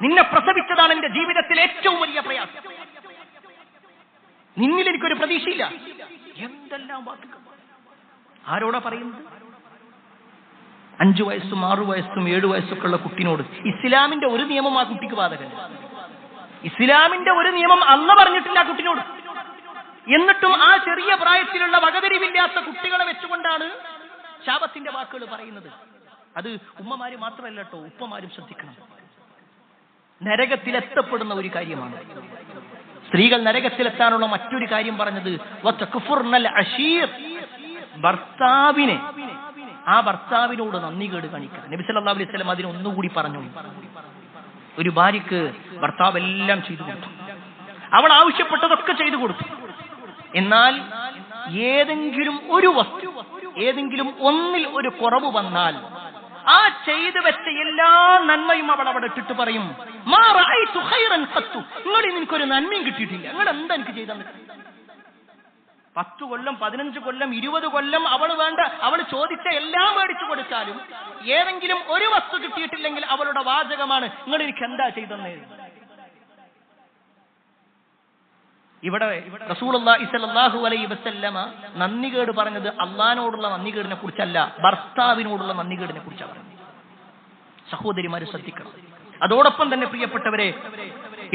നിന്നെ പ്രസവിച്ചതാണ് എന്റെ ജീവിതത്തിൽ ഏറ്റവും വലിയ പ്രയാസം, നിന്നിൽ എനിക്കൊരു പ്രതീക്ഷയില്ല. എന്തെല്ലാം വാക്കുകൾ ആരോടാ പറയുന്നത്? 5 വയസ്സും 6 വയസ്സും 7 വയസ്സൊക്കെ ഉള്ള കുട്ടിനോട്. ഇസ്ലാമിന്റെ ഒരു നിയമം ആ കുട്ടിക്ക് ബാധകമല്ല. ഇസ്ലാമിന്റെ ഒരു നിയമം അല്ലാഹു പറഞ്ഞിട്ടില്ല ആ കുട്ടിനോട്. എന്നിട്ടും ആ ചെറിയ പ്രായത്തിലുള്ള വകതിരിവില്ലാത്ത കുട്ടികളെ വെച്ചുകൊണ്ടാണ് ശാപത്തിന്റെ വാക്കുകൾ പറയുന്നത്. അത് ഉമ്മമാര് മാത്രമല്ല കേട്ടോ, ഉപ്പമാരും ശ്രദ്ധിക്കണം. നരകത്തിലെത്തപ്പെടുന്ന ഒരു കാര്യമാണ്. സ്ത്രീകൾ നരകത്തിലെത്താനുള്ള മറ്റൊരു കാര്യം പറഞ്ഞത് വതകുഫുർനൽ അശീർ, ഭർത്താവിനെ, ആ ഭർത്താവിനോട് നന്ദി കേട് കാണിക്കുക. നബി സല്ലല്ലാഹു അലൈഹി വസല്ലം അതിന് ഒന്നുകൂടി പറഞ്ഞു. ഒരു ഭാര്യക്ക് ഭർത്താവ് എല്ലാം ചെയ്തു കൊടുത്തു, അവൾ ആവശ്യപ്പെട്ടതൊക്കെ ചെയ്തു കൊടുത്തു. എന്നാൽ ഏതെങ്കിലും ഒരു വസ്തു, ഏതെങ്കിലും ഒന്നിൽ ഒരു കുറവ് വന്നാൽ ആ ചെയ്തു വെച്ച എല്ലാ നന്മയും അവൾ അവിടെ ഇട്ടിട്ട് പറയും, മാ റഅയ്തു ഖൈറൻ ഖത്തു, നിങ്ങളിൽ എനിക്കൊരു നന്മയും കിട്ടിയിട്ടില്ല, നിങ്ങൾ എന്താ എനിക്ക് ചെയ്തെന്ന്. 10 കൊല്ലം 15 കൊല്ലം 20 കൊല്ലം അവൾ ചോദിച്ച എല്ലാം മേടിച്ചു കൊടുത്താലും ഏതെങ്കിലും ഒരു വസ്തു കിട്ടിയിട്ടില്ലെങ്കിൽ അവളുടെ വാചകമാണ്, നിങ്ങൾ എനിക്ക് എന്താ ചെയ്തെന്ന്. ഇവിടെ റസൂലുള്ളാഹി സ്വല്ലല്ലാഹു അലൈഹി വസല്ലമ നന്ദികേട് പറഞ്ഞത് അള്ളാഹിനോടുള്ള നന്ദികേടിനെ കുറിച്ചല്ല, ഭർത്താവിനോടുള്ള നന്ദികേടിനെ കുറിച്ചാണ് പറഞ്ഞത്. സഹോദരിമാരെ ശ്രദ്ധിക്കണം. അതോടൊപ്പം തന്നെ പ്രിയപ്പെട്ടവരെ,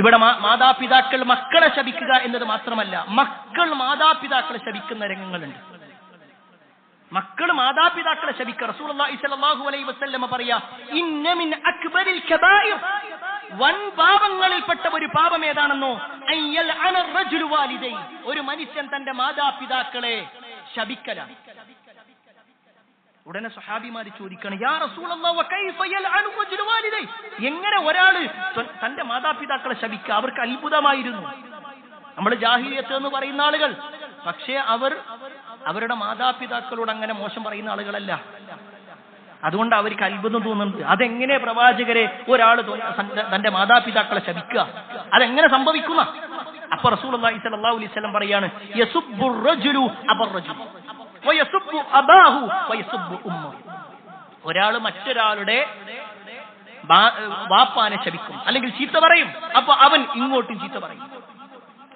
ഇവിടെ മാതാപിതാക്കൾ മക്കളെ ശപിക്കുക എന്നത് മാത്രമല്ല, മക്കൾ മാതാപിതാക്കളെ ശപിക്കുന്ന രംഗങ്ങളുണ്ട്. മക്കൾ മാതാപിതാക്കളെ ശപിക്കുക. റസൂലുള്ളാഹി സ്വല്ലല്ലാഹു അലൈഹി വസല്ലമ പറയാ, ഇന്ന മിൻ അക്ബരിൽ കബായിർ, വൻ പാപങ്ങളിൽപ്പെട്ട ഒരു പാപം ഏതാണെന്നോ, അയ്യൽ അനർ റജുലു വാലിദൈ, ഒരു മനുഷ്യൻ തന്റെ മാതാപിതാക്കളെ ശപിക്കലാണ്. ഉടനെ സ്വഹാബിമാര് ചോദിക്കണം, യാ റസൂലല്ലാഹ് വകൈഫ യൽഅനു റജുലു വാലിദൈ, എങ്ങനെ ഒരാള് തന്റെ മാതാപിതാക്കളെ ശപിക്കുക? അവർക്ക് അത്ഭുതമായിരുന്നു. നമ്മൾ ജാഹിലിയത്ത് എന്ന് പറയുന്ന ആളുകൾ, പക്ഷേ അവരുടെ മാതാപിതാക്കളോട് അങ്ങനെ മോശം പറയുന്ന ആളുകളല്ല. അതുകൊണ്ട് അവർക്ക് അത്ഭുതം തോന്നുന്നുണ്ട്. അതെങ്ങനെ പ്രവാചകരെ ഒരാൾ തന്റെ മാതാപിതാക്കളെ ശപിക്കുക? അതെങ്ങനെ സംഭവിക്കുന്ന? അപ്പൊ റസൂലുള്ളാഹി സ്വല്ലല്ലാഹു അലൈഹി വസല്ലം പറയാണ്, യസുബ്ബു റജുലു അബർ റജുൽ വയസുബ്ബു അബാഹു വയസുബ്ബു ഉമ്മഹു, ഒരാൾ മറ്റൊരാളുടെ വാപ്പാനെ ശപിക്കും അല്ലെങ്കിൽ ചീത്ത പറയും, അപ്പൊ അവൻ ഇങ്ങോട്ടും ചീത്ത പറയും.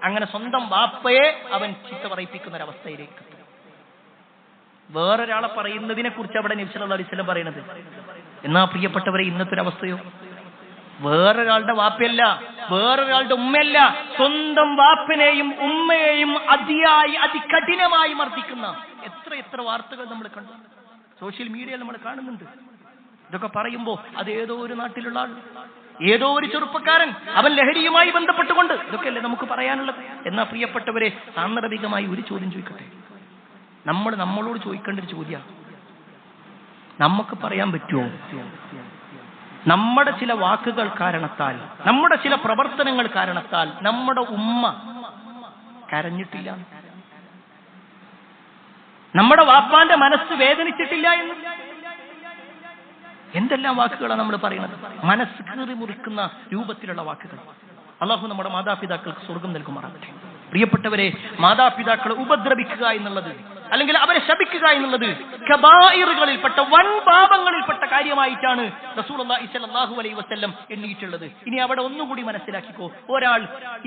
അങ്ങനെ സ്വന്തം വാപ്പയെ അവൻ ചീത്ത പറയിപ്പിക്കുന്ന ഒരവസ്ഥയിലേക്ക്. വേറൊരാളെ പറയുന്നതിനെ കുറിച്ച് അവിടെ നബി സല്ലല്ലാഹു അലൈഹി വസല്ലം പറയുന്നത്. എന്നാ പ്രിയപ്പെട്ടവരെ, ഇന്നത്തെ ഒരു അവസ്ഥയോ, വേറൊരാളുടെ വാപ്പയല്ല, വേറൊരാളുടെ ഉമ്മയല്ല, സ്വന്തം വാപ്പനെയും ഉമ്മയെയും അതികഠിനമായി മർദ്ദിക്കുന്ന എത്ര വാർത്തകൾ നമ്മൾ കണ്ടു, സോഷ്യൽ മീഡിയയിൽ നമ്മൾ കാണുന്നുണ്ട്. ഇതൊക്കെ പറയുമ്പോ അത് ഏതോ ഒരു നാട്ടിലുള്ള ആൾ, ഏതോ ഒരു ചെറുപ്പക്കാരൻ അവൻ ലഹരിയുമായി ബന്ധപ്പെട്ടുകൊണ്ട്, ഇതൊക്കെയല്ലേ നമുക്ക് പറയാനുള്ളത്. എന്നാ പ്രിയപ്പെട്ടവരെ, സാന്ദർഭികമായി ഒരു ചോദ്യം ചോദിക്കട്ടെ. നമ്മളോട് ചോദിക്കേണ്ട ഒരു ചോദ്യമാണ്, നമുക്ക് പറയാൻ പറ്റുമോ നമ്മുടെ ചില വാക്കുകൾ കാരണത്താൽ, നമ്മുടെ ചില പ്രവർത്തനങ്ങൾ കാരണത്താൽ നമ്മുടെ ഉമ്മ കരഞ്ഞിട്ടില്ല, നമ്മുടെ വാപ്പാന്റെ മനസ്സ് വേദനിച്ചിട്ടില്ല എന്ന്? എന്തെല്ലാം വാക്കുകളാണ് നമ്മൾ പറയുന്നത്, മനസ്സ് കീറി മുറിക്കുന്ന രൂപത്തിലുള്ള വാക്കുകൾ. അള്ളാഹു നമ്മുടെ മാതാപിതാക്കൾക്ക് സ്വർഗം നൽകുമാറാകട്ടെ. പ്രിയപ്പെട്ടവരെ, മാതാപിതാക്കളെ ഉപദ്രവിക്കുക എന്നുള്ളത്, അല്ലെങ്കിൽ അവരെ ശപിക്കുക എന്നുള്ളത് കബായിറുകളിൽപ്പെട്ട വൻ പാപങ്ങളിൽപ്പെട്ട കാര്യമായിട്ടാണ് റസൂലുള്ളാഹി സ്വല്ലല്ലാഹു അലൈഹി വസല്ലം എണ്ണിയിട്ടുള്ളത്. ഇനി അവിടെ ഒന്നുകൂടി മനസ്സിലാക്കിക്കോ, ഒരാൾ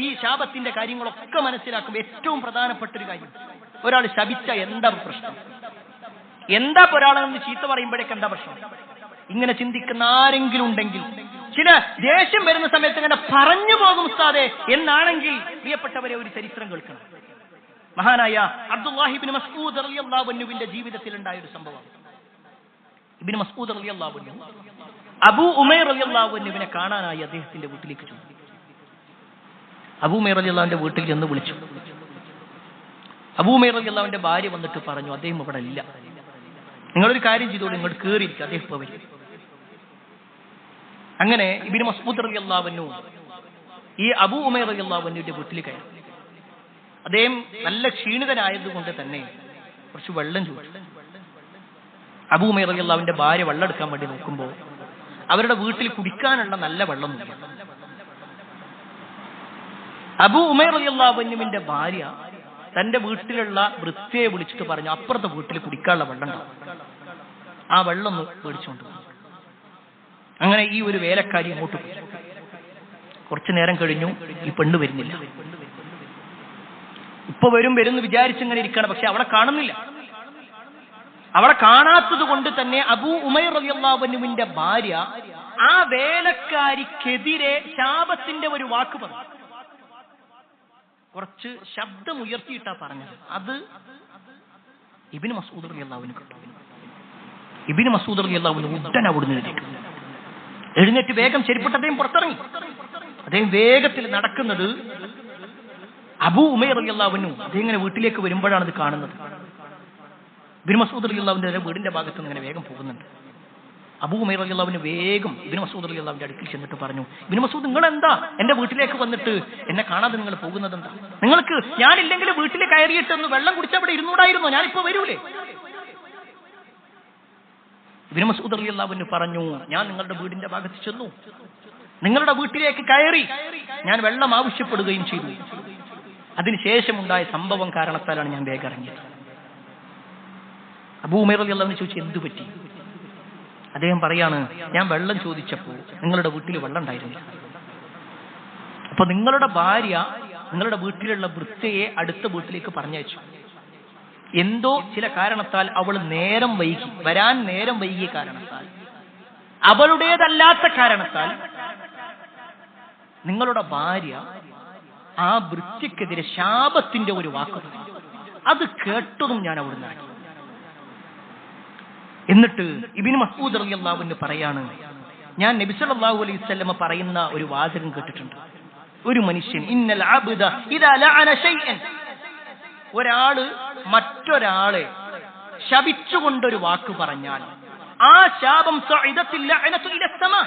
ഈ ശാപത്തിന്റെ കാര്യങ്ങളൊക്കെ മനസ്സിലാക്കും. ഏറ്റവും പ്രധാനപ്പെട്ട ഒരു കാര്യം, ഒരാൾ ശപിച്ച എന്താ പ്രശ്നം? എന്താ ഒരാളെന്ന് ചീത്ത പറയുമ്പോഴേക്ക് എന്താ പ്രശ്നം? ഇങ്ങനെ ചിന്തിക്കുന്ന ആരെങ്കിലും ഉണ്ടെങ്കിൽ, ചില ദേഷ്യം വരുന്ന സമയത്ത് ഇങ്ങനെ പറഞ്ഞു പോകും ഉസ്താദേ എന്നാണെങ്കിൽ, പ്രിയപ്പെട്ടവരെ ഒരു ചരിത്രം കേൾക്കണം. മഹാനായ അബ്ദുല്ലാഹി ഇബ്നു മസ്ഊദ് റളിയല്ലാഹു അൻഹുവിന്റെ ജീവിതത്തിൽ ഉണ്ടായ ഒരു സംഭവം. ഇബ്നു മസ്ഊദ് റളിയല്ലാഹു അൻഹു അബൂ ഉമൈർ റളിയല്ലാഹു അൻഹുവിനെ കാണാനായി അദ്ദേഹത്തിന്റെ വീട്ടിലേക്ക് ചെന്നു. അബൂ ഉമൈർ റളിയല്ലാഹുവിന്റെ വീട്ടിൽ ചെന്ന് വിളിച്ചു. അബൂ ഉമൈർ റളിയല്ലാഹുവിന്റെ ഭാര്യ വന്നിട്ട് പറഞ്ഞു, അദ്ദേഹം ഇവിടെ ഇല്ല, നിങ്ങളൊരു കാര്യം ചെയ്തോളൂ, നിങ്ങൾ കേറിയിരിക്കുക, അദ്ദേഹം ഇപ്പോൾ വരും. അങ്ങനെ ഇബ്നു മസ്ഊദ് റളിയല്ലാഹു അൻഹു ഈ അബൂ ഉമൈർ റളിയല്ലാഹു അൻഹുവിന്റെ വീട്ടിൽ കയറി. അദ്ദേഹം നല്ല ക്ഷീണിതനായതുകൊണ്ട് തന്നെ കുറച്ച് വെള്ളം ചോദിച്ചു. അബൂ ഉമൈർ റളിയല്ലാഹുവിന്റെ ഭാര്യ വെള്ളം എടുക്കാൻ വേണ്ടി നോക്കുമ്പോൾ അവരുടെ വീട്ടിൽ കുടിക്കാനുള്ള നല്ല വെള്ളമൊന്നുമില്ല. അബൂ ഉമൈർ റളിയല്ലാഹു അൻഹുവിന്റെ ഭാര്യ തന്റെ വീട്ടിലുള്ള വൃത്തിയെ വിളിച്ചിട്ട് പറഞ്ഞു, അപ്പുറത്തെ വീട്ടിൽ കുടിക്കാനുള്ള വെള്ളം ഉണ്ടാവും, ആ വെള്ളം ഒന്ന് മേടിച്ചുകൊണ്ട്. അങ്ങനെ ഈ ഒരു വേലക്കാരി അങ്ങോട്ട് പോയി. കുറച്ചു നേരം കഴിഞ്ഞു, ഈ പെണ്ണ് വരുന്നില്ല. ഇപ്പൊ വരുന്ന് വിചാരിച്ചിങ്ങനെ ഇരിക്കണം, പക്ഷെ അവളെ കാണുന്നില്ല. അവളെ കാണാത്തത് കൊണ്ട് തന്നെ അബൂ ഉമൈർ റളിയല്ലാഹു അൻഹുവിന്റെ ഭാര്യ ആ വേലക്കാരിക്കെതിരെ ശാപത്തിന്റെ ഒരു വാക്ക് പറഞ്ഞു. കുറച്ച് ശബ്ദം ഉയർത്തിയിട്ടാ പറഞ്ഞത്. അത് ഇബ്നു മസ്ഊദ് റളിയല്ലാഹു അൻഹു കേട്ടു. ഇബ്നു മസ്ഊദ് റളിയല്ലാഹു അൻഹു ഉടനെ അവിടുന്ന് എഴുന്നേറ്റ് വേഗം ചെരുപ്പിട്ട് അദ്ദേഹം പുറത്തിറങ്ങി. അദ്ദേഹം വേഗത്തിൽ നടക്കുന്നത് അബൂ ഉമൈർ റളിയല്ലാഹു അൻഹു അദ്ദേഹം ഇങ്ങനെ വീട്ടിലേക്ക് വരുമ്പോഴാണ് ഇത് കാണുന്നത്. ഇബ്നു മസ്ഊദ് റളിയല്ലാഹു അൻഹുവിന്റെ വീടിന്റെ ഭാഗത്ത് നിന്ന് ഇങ്ങനെ വേഗം പോകുന്നുണ്ട്. അബൂ ഉമൈർ റളിയല്ലാഹു അൻഹു വേഗം ഇബ്നു മസ്ഊദ് റളിയല്ലാഹു അൻഹുവിന്റെ അടുക്കൽ ചെന്നിട്ട് പറഞ്ഞു, ഇബ്നു മസ്ഊദ്, നിങ്ങൾ എന്താ എന്റെ വീട്ടിലേക്ക് വന്നിട്ട് എന്നെ കാണാതെ നിങ്ങൾ പോകുന്നത് എന്താ? നിങ്ങൾക്ക് ഞാനില്ലെങ്കിൽ വീട്ടിൽ കയറിയിട്ട് ഒന്ന് വെള്ളം കുടിച്ചവിടെ ഇരുന്നൂടായിരുന്നോ? ഞാനിപ്പോ വരൂലേ? ഇബ്നു മസ്ഊദ് റളിയല്ലാഹു അൻഹു പറഞ്ഞു, ഞാൻ നിങ്ങളുടെ വീടിന്റെ ഭാഗത്ത് ചെന്നു, നിങ്ങളുടെ വീട്ടിലേക്ക് കയറി ഞാൻ വെള്ളം ആവശ്യപ്പെടുകയും ചെയ്തു. അതിനുശേഷമുണ്ടായ സംഭവം കാരണത്താലാണ് ഞാൻ വേഗം ഇറങ്ങിയത്. അബൂ ഉമൈർ റളിയല്ലാഹു അൻഹു ചോദിച്ചു, എന്തു പറ്റി? അദ്ദേഹം പറയാണ്, ഞാൻ വെള്ളം ചോദിച്ചപ്പോൾ നിങ്ങളുടെ വീട്ടിൽ വെള്ളം ഉണ്ടായിരുന്നില്ല. അപ്പൊ നിങ്ങളുടെ ഭാര്യ നിങ്ങളുടെ വീട്ടിലുള്ള വൃത്തിയെ അടുത്ത വീട്ടിലേക്ക് പറഞ്ഞയച്ചു. എന്തോ ചില കാരണത്താൽ അവൾ വരാൻ നേരം വൈകിയ കാരണത്താൽ, അവളുടേതല്ലാത്ത കാരണത്താൽ നിങ്ങളുടെ ഭാര്യ ആ വൃത്തിക്കെതിരെ ശാപത്തിന്റെ ഒരു വാക്ക്. അത് കേട്ടതും ഞാൻ അവിടുന്ന് ഇറങ്ങി. എന്നിട്ട് ഇബ്നു മസ്ഊദ് റളിയല്ലാഹു അൻഹു പറയാണ്, ഞാൻ നബി സല്ലല്ലാഹു അലൈഹി വസല്ലം പറയുന്ന ഒരു വാചകം കേട്ടിട്ടുണ്ട്. ഒരു മനുഷ്യൻ, ഇന്നൽ അബ്ദ ഇദാ ലഅന ശൈഅൻ, ഒരാള് മറ്റൊരാളെ ശപിച്ചുകൊണ്ടൊരു വാക്ക് പറഞ്ഞാൽ ആ ശാപം സഇദത്തിൽ ലഅനതു ഇല സമാ,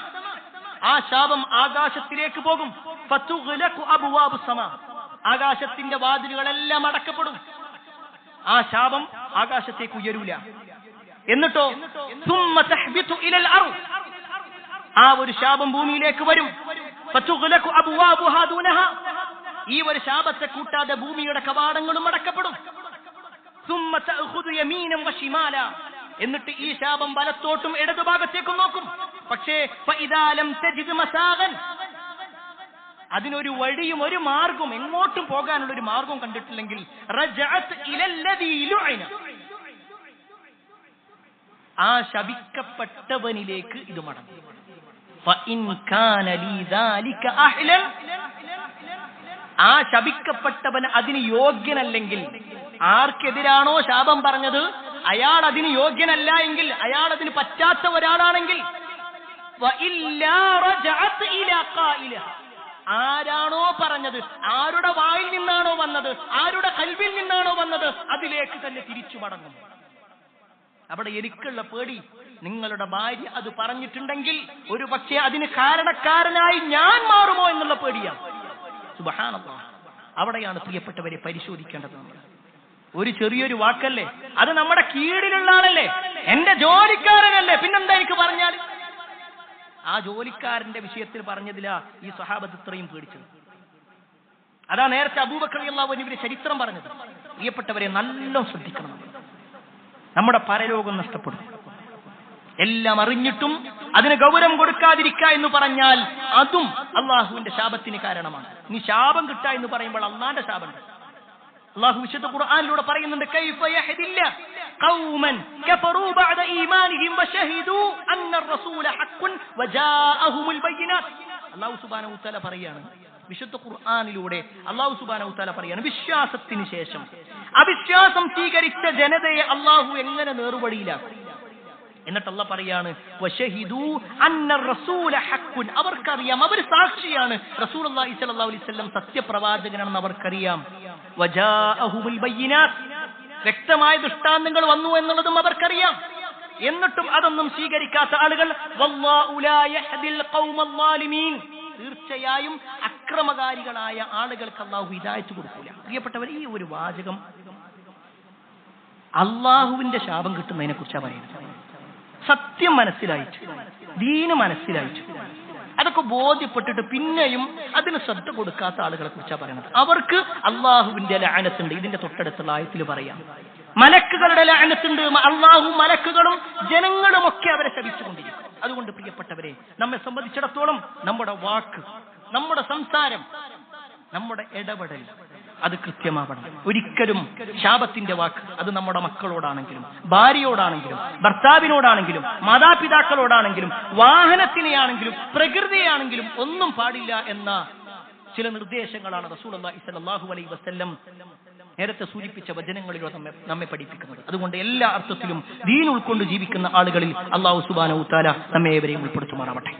ആ ശാപം ആകാശത്തിലേക്ക് പോകും. ഫതുഗ്ലഖു അബ്വാബു സമാ, ആകാശത്തിന്റെ വാതിലുകളെല്ലാം അടക്കപ്പെടും. ആ ശാപം ആകാശത്തേക്ക് ഉയരൂല. എന്നിട്ടോ സുമ്മ തഹ്ബിതു ഇലൽ അർദ്, ആ ഒരു ശാപം ഭൂമിയിലേക്ക് വരും. ഫതുഗ്ലഖു അബ്വാബുഹാ ദൂനഹാ, ഈ ഒരു ശാപത്തെ കൂട്ടാതെ ഭൂമിയുടെ കവാടങ്ങളും അടക്കപ്പെടും. സുമ്മ തഅഖുദു യമീനൻ വശിമാല, എന്നിട്ട് ഈ ശാപം വലത്തോട്ടും ഇടതുഭാഗത്തേക്കും നോക്കും. പക്ഷേ ഫഇദാ ലം തജിദ് മസാഗൻ, അതിനൊരു വഴിയും ഒരു മാർഗവും എങ്ങോട്ടും പോകാനുള്ള ഒരു മാർഗവും കണ്ടിട്ടില്ലെങ്കിൽ റജഅത് ഇലല്ലദീ ലുഅന, ആ ശപിക്കപ്പെട്ടവനിലേക്ക് ഇത് മടങ്ങും. ഫഇൻ കാന ലീ ദാലിക അഹ്ലൻ, ആ ശപിക്കപ്പെട്ടവൻ അതിന് യോഗ്യനല്ലെങ്കിൽ, ആർക്കെതിരാണോ ശാപം പറഞ്ഞത് അയാൾ അതിന് യോഗ്യനല്ല എങ്കിൽ, അയാൾ അതിന് പറ്റാത്ത ഒരാളാണെങ്കിൽ, ഫഅഖ്ബിൽഹു അലൈഹി, അവനെ അതിലേക്ക് കൊണ്ടുപോകൂ. ഫഇൻ കാന ലീ ദാലിക അഹ്ലൻ, ആ ശപിക്കപ്പെട്ടവൻ അതിന് യോഗ്യനല്ലെങ്കിൽ, ആർക്കെതിരാണോ ശാപം പറഞ്ഞത് അയാൾ അതിന് യോഗ്യനല്ല എങ്കിൽ, വഇല്ലാ റജഅത് ഇലാ ഖായിലഹ. ആരാണോ പറഞ്ഞത്, ആരുടെ വായിൽ നിന്നാണോ വന്നത്, ആരുടെ കൽവിൽ നിന്നാണോ വന്നത്, അതിലേക്ക് തന്നെ തിരിച്ചു മടങ്ങും. അവിടെ എനിക്കുള്ള പേടി, നിങ്ങളുടെ ഭാര്യ അത് പറഞ്ഞിട്ടുണ്ടെങ്കിൽ ഒരു പക്ഷേ അതിന് കാരണക്കാരനായി ഞാൻ മാറുമോ എന്നുള്ള പേടിയാണ്. സുബ്ഹാനല്ലാഹ്. അവിടെയാണ് പ്രിയപ്പെട്ടവരെ പരിശോധിക്കേണ്ടത്. ഒരു ചെറിയൊരു വാക്കല്ലേ, അത് നമ്മുടെ കീഴിലുള്ള ആളല്ലേ, എന്റെ ജോലിക്കാരനല്ലേ, പിന്നെന്താ എനിക്ക് പറഞ്ഞാൽ? ആ ജോലിക്കാരന്റെ വിഷയത്തിൽ പറഞ്ഞതിലാ ഈ സ്വഹാബത്ത് ഇത്രയും പേടിച്ചത്. അതാ നേരത്തെ അബൂബക്കർ റളിയല്ലാഹു അൻഹുവിന്റെ ചരിത്രം പറഞ്ഞത്. പ്രിയപ്പെട്ടവരെ നല്ല ശ്രദ്ധിക്കണം, നമ്മുടെ പരലോകം നഷ്ടപ്പെടും. എല്ലാം അറിഞ്ഞിട്ടും അതിന് ഗൗരവം കൊടുക്കാതിരിക്കുക എന്ന് പറഞ്ഞാൽ അതും അള്ളാഹുവിന്റെ ശാപത്തിന് കാരണമാണ്. നീ ശാപം കിട്ടുക എന്ന് പറയുമ്പോൾ അള്ളാന്റെ ശാപമുണ്ട്. അള്ളാഹു വിശുദ്ധ ഖുർആനിലൂടെ പറയുന്നുണ്ട്, കൈഫ യഹ്ദില്ല ഖൗമൻ കഫറൂ ബഅദ ഈമാനിഹിം വശഹിദൂ അന്ന റസൂല ഹഖ്ഖുൻ വജാഅഹുമുൽ ബയ്യിനാത്ത്. അല്ലാഹു സുബ്ഹാനഹു വതആല പറയാണ്, വിശുദ്ധ ഖുർആനിലൂടെ അല്ലാഹു സുബ്ഹാനഹു വതആല പറയാണ്, വിശ്വാസത്തിന് ശേഷം അവിശ്വാസം സ്വീകരിച്ച ജനതയെ അല്ലാഹു എങ്ങനെ നേർവഴിയിലാക്കും. എന്നിട്ട് അല്ലാഹു പറയാണ്, വശഹിദൂ അന്ന റസൂല ഹഖ്ഖുൻ. അവർക്കറിയാം, അവർ സാക്ഷിയാണ്, റസൂലുള്ളാഹി സ്വല്ലല്ലാഹു അലൈഹി വസല്ലം സത്യപ്രവാചകനാണെന്ന് അവർക്കറിയാം. വജാഅഹുമുൽ ബയ്യിനാത്ത്. വ്യക്തമായ ദൃഷ്ടാന്തങ്ങൾ വന്നു എന്നുള്ളതും അവർക്കറിയാം. എന്നിട്ടും അതൊന്നും സ്വീകരിക്കാത്ത ആളുകൾ, വല്ലാഹു ലാ യഹ്ദിൽ ഖൗമൽ ളാലിമീൻ. തീർച്ചയായും അക്രമകാരികളായ ആളുകൾക്ക് അല്ലാഹു ഹിദായത്ത് കൊടുക്കില്ല. പ്രിയപ്പെട്ടവർ, ഈ ഒരു വാചകം അല്ലാഹുവിന്റെ ശാപം കിട്ടുന്നതിനെ കുറിച്ചാണ് പറയുന്നത്. സത്യം മനസ്സിലായിട്ട്, ദീന് മനസ്സിലായിട്ട്, അതൊക്കെ ബോധ്യപ്പെട്ടിട്ട് പിന്നെയും അതിന് ശ്രദ്ധ കൊടുക്കാത്ത ആളുകളെ കുറിച്ചാണ് പറയുന്നത്. അവർക്ക് അള്ളാഹുവിന്റെ ലഅനത്തുണ്ട്. ഇതിന്റെ തൊട്ടടുത്തുള്ള ആയത്തിൽ പറയാം, മലക്കുകളുടെ ലഅനത്തുണ്ട്. അള്ളാഹു മലക്കുകളും ജനങ്ങളും ഒക്കെ അവരെ ശപിച്ചുകൊണ്ടിരിക്കും. അതുകൊണ്ട് പ്രിയപ്പെട്ടവരെ, നമ്മെ സംബന്ധിച്ചിടത്തോളം നമ്മുടെ വാക്ക്, നമ്മുടെ സംസാരം, നമ്മുടെ ഇടപെടൽ അത് കൃത്യമാവണം. ഒരിക്കലും ശാപത്തിന്റെ വാക്ക് അത് നമ്മുടെ മക്കളോടാണെങ്കിലും, ഭാര്യയോടാണെങ്കിലും, ഭർത്താവിനോടാണെങ്കിലും, മാതാപിതാക്കളോടാണെങ്കിലും, വാഹനത്തിനെയാണെങ്കിലും, പ്രകൃതിയാണെങ്കിലും ഒന്നും പാടില്ല എന്ന ചില നിർദ്ദേശങ്ങളാണ് റസൂലുള്ളാഹി സ്വല്ലല്ലാഹു അലൈഹി വസല്ലം നേരത്തെ സൂചിപ്പിച്ച വചനങ്ങളിലൂടെ നമ്മെ പഠിപ്പിക്കുന്നത്. അതുകൊണ്ട് എല്ലാ അർത്ഥത്തിലും ദീൻ ഉൾക്കൊണ്ട് ജീവിക്കുന്ന ആളുകളിൽ അല്ലാഹു സുബ്ഹാനഹു വ തആല നമ്മെ ഏവരെയും ഉൾപ്പെടുത്തുമാറാവട്ടെ.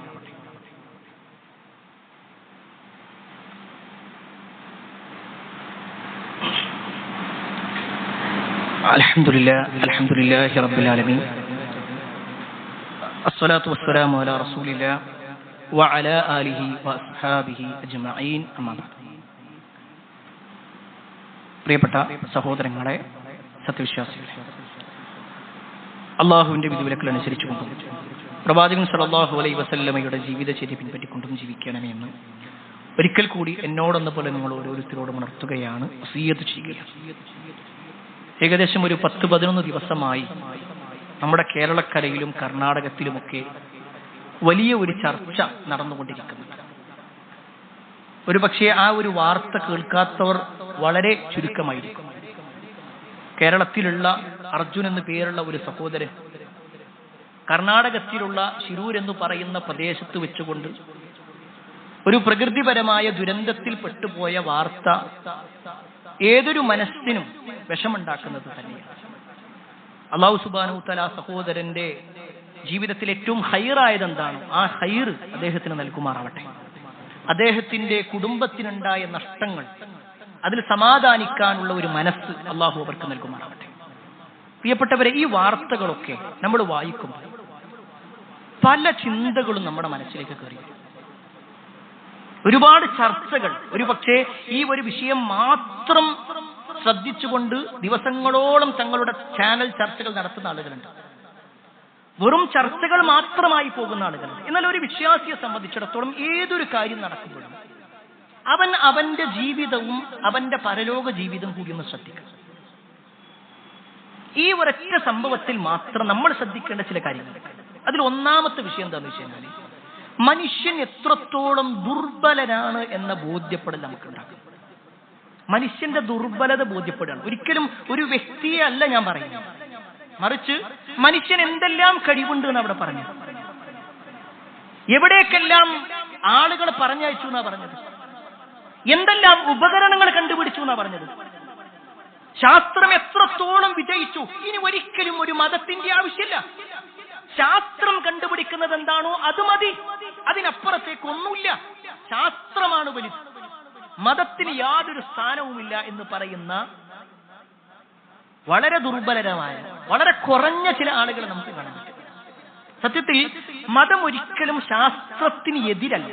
അൽഹംദുലില്ലാഹി റബ്ബിൽ ആലമീൻ, അസ്സലാത്തു വസ്സലാമു അലാ റസൂലില്ലാഹ് വഅലാ ആലിഹി വഅസ്ഹാബിഹി അജ്മഈൻ. അമ്മാ ബഅദ്. പ്രിയപ്പെട്ട സഹോദരങ്ങളെ, സത്യവിശ്വാസികളെ, അള്ളാഹുവിന്റെ വിധിവിലക്കുകൾ അനുസരിച്ചുകൊണ്ടും പ്രവാചകൻ സല്ലല്ലാഹു അലൈഹി വസല്ലമയുടെ ജീവിതചര്യ പിൻപറ്റിക്കൊണ്ടും ജീവിക്കണമേ എന്ന് ഒരിക്കൽ കൂടി എന്നോടെന്ന പോലെ നിങ്ങൾ ഓരോരുത്തരോടും ഉണർത്തുകയാണ്, വസിയ്യത്ത് ചെയ്യുകയാണ്. ഏകദേശം ഒരു 10-11 ദിവസമായി നമ്മുടെ കേരളക്കരയിലും കർണാടകത്തിലുമൊക്കെ വലിയ ഒരു ചർച്ച നടന്നുകൊണ്ടിരിക്കുന്നുണ്ട്. ഒരുപക്ഷെ ആ ഒരു വാർത്ത കേൾക്കാത്തവർ വളരെ ചുരുക്കമായിരിക്കും. കേരളത്തിലുള്ള അർജുൻ എന്ന് പേരുള്ള ഒരു സഹോദരൻ കർണാടകത്തിലുള്ള ശിരൂർ എന്ന് പറയുന്ന പ്രദേശത്ത് വെച്ചുകൊണ്ട് ഒരു പ്രകൃതിപരമായ ദുരന്തത്തിൽ പെട്ടുപോയ വാർത്ത ഏതൊരു മനസ്സിനും വിഷമുണ്ടാക്കുന്നത് തന്നെയാണ്. അല്ലാഹു സുബ്ഹാനഹു വ തആല സഹോദരന്റെ ജീവിതത്തിൽ ഏറ്റവും ഹൈറായത് എന്താണ്, ആ ഹൈർ അദ്ദേഹത്തിന് നൽകുമാറാവട്ടെ. അദ്ദേഹത്തിന്റെ കുടുംബത്തിനുണ്ടായ നഷ്ടങ്ങൾ അതിൽ സമാധാനിക്കാനുള്ള ഒരു മനസ്സ് അല്ലാഹു അവർക്ക് നൽകുമാറാവട്ടെ. പ്രിയപ്പെട്ടവരെ, ഈ വാർത്തകളൊക്കെ നമ്മൾ വായിക്കുമ്പോൾ പല ചിന്തകളും നമ്മുടെ മനസ്സിലേക്ക് കയറി വരും. ഒരുപാട് ചർച്ചകൾ, ഒരു പക്ഷേ ഈ ഒരു വിഷയം മാത്രം ശ്രദ്ധിച്ചുകൊണ്ട് ദിവസങ്ങളോളം തങ്ങളുടെ ചാനൽ ചർച്ചകൾ നടത്തുന്ന ആളുകളുണ്ട്. വെറും ചർച്ചകൾ മാത്രമായി പോകുന്ന ആളുകളുണ്ട്. എന്നാൽ ഒരു വിശ്വാസിയെ സംബന്ധിച്ചിടത്തോളം ഏതൊരു കാര്യം നടക്കുമ്പോഴും അവൻ അവന്റെ ജീവിതവും അവന്റെ പരലോക ജീവിതം കൂടി ഒന്ന് ശ്രദ്ധിക്കണം. ഈ ഒരൊറ്റ സംഭവത്തിൽ മാത്രം നമ്മൾ ശ്രദ്ധിക്കേണ്ട ചില കാര്യങ്ങൾ. അതിൽ ഒന്നാമത്തെ വിഷയം എന്താണെന്ന് വെച്ച് കഴിഞ്ഞാൽ, മനുഷ്യൻ എത്രത്തോളം ദുർബലനാണ് എന്ന ബോധ്യപ്പെടൽ നമുക്കുണ്ടാകും. മനുഷ്യന്റെ ദുർബലത ബോധ്യപ്പെടുകയാണ്. ഒരിക്കലും ഒരു വ്യക്തിയെ അല്ല ഞാൻ പറയുന്നത്, മറിച്ച് മനുഷ്യൻ എന്തെല്ലാം കഴിവുണ്ട് എന്ന് അവിടെ പറഞ്ഞു. എവിടേക്കെല്ലാം ആളുകൾ പറഞ്ഞയച്ചു എന്നാ പറഞ്ഞത്, എന്തെല്ലാം ഉപകരണങ്ങൾ കണ്ടുപിടിച്ചു എന്നാ പറഞ്ഞത്, ശാസ്ത്രം എത്രത്തോളം വിജയിച്ചു. ഇനി ഒരിക്കലും ഒരു മതത്തിന്റെ ആവശ്യമില്ല. ശാസ്ത്രം കണ്ടുപിടിക്കുന്നത് എന്താണോ അത് മതി, അതിനപ്പുറത്തേക്ക് ഒന്നുമില്ല, ശാസ്ത്രമാണ് വലുത്, മതത്തിന് യാതൊരു സ്ഥാനവുമില്ല എന്ന് പറയുന്ന വളരെ ദുർബലരമായ, വളരെ കുറഞ്ഞ ചില ആളുകൾ നമുക്ക് കാണാൻ പറ്റും. സത്യത്തിൽ മതം ഒരിക്കലും ശാസ്ത്രത്തിന് എതിരല്ല.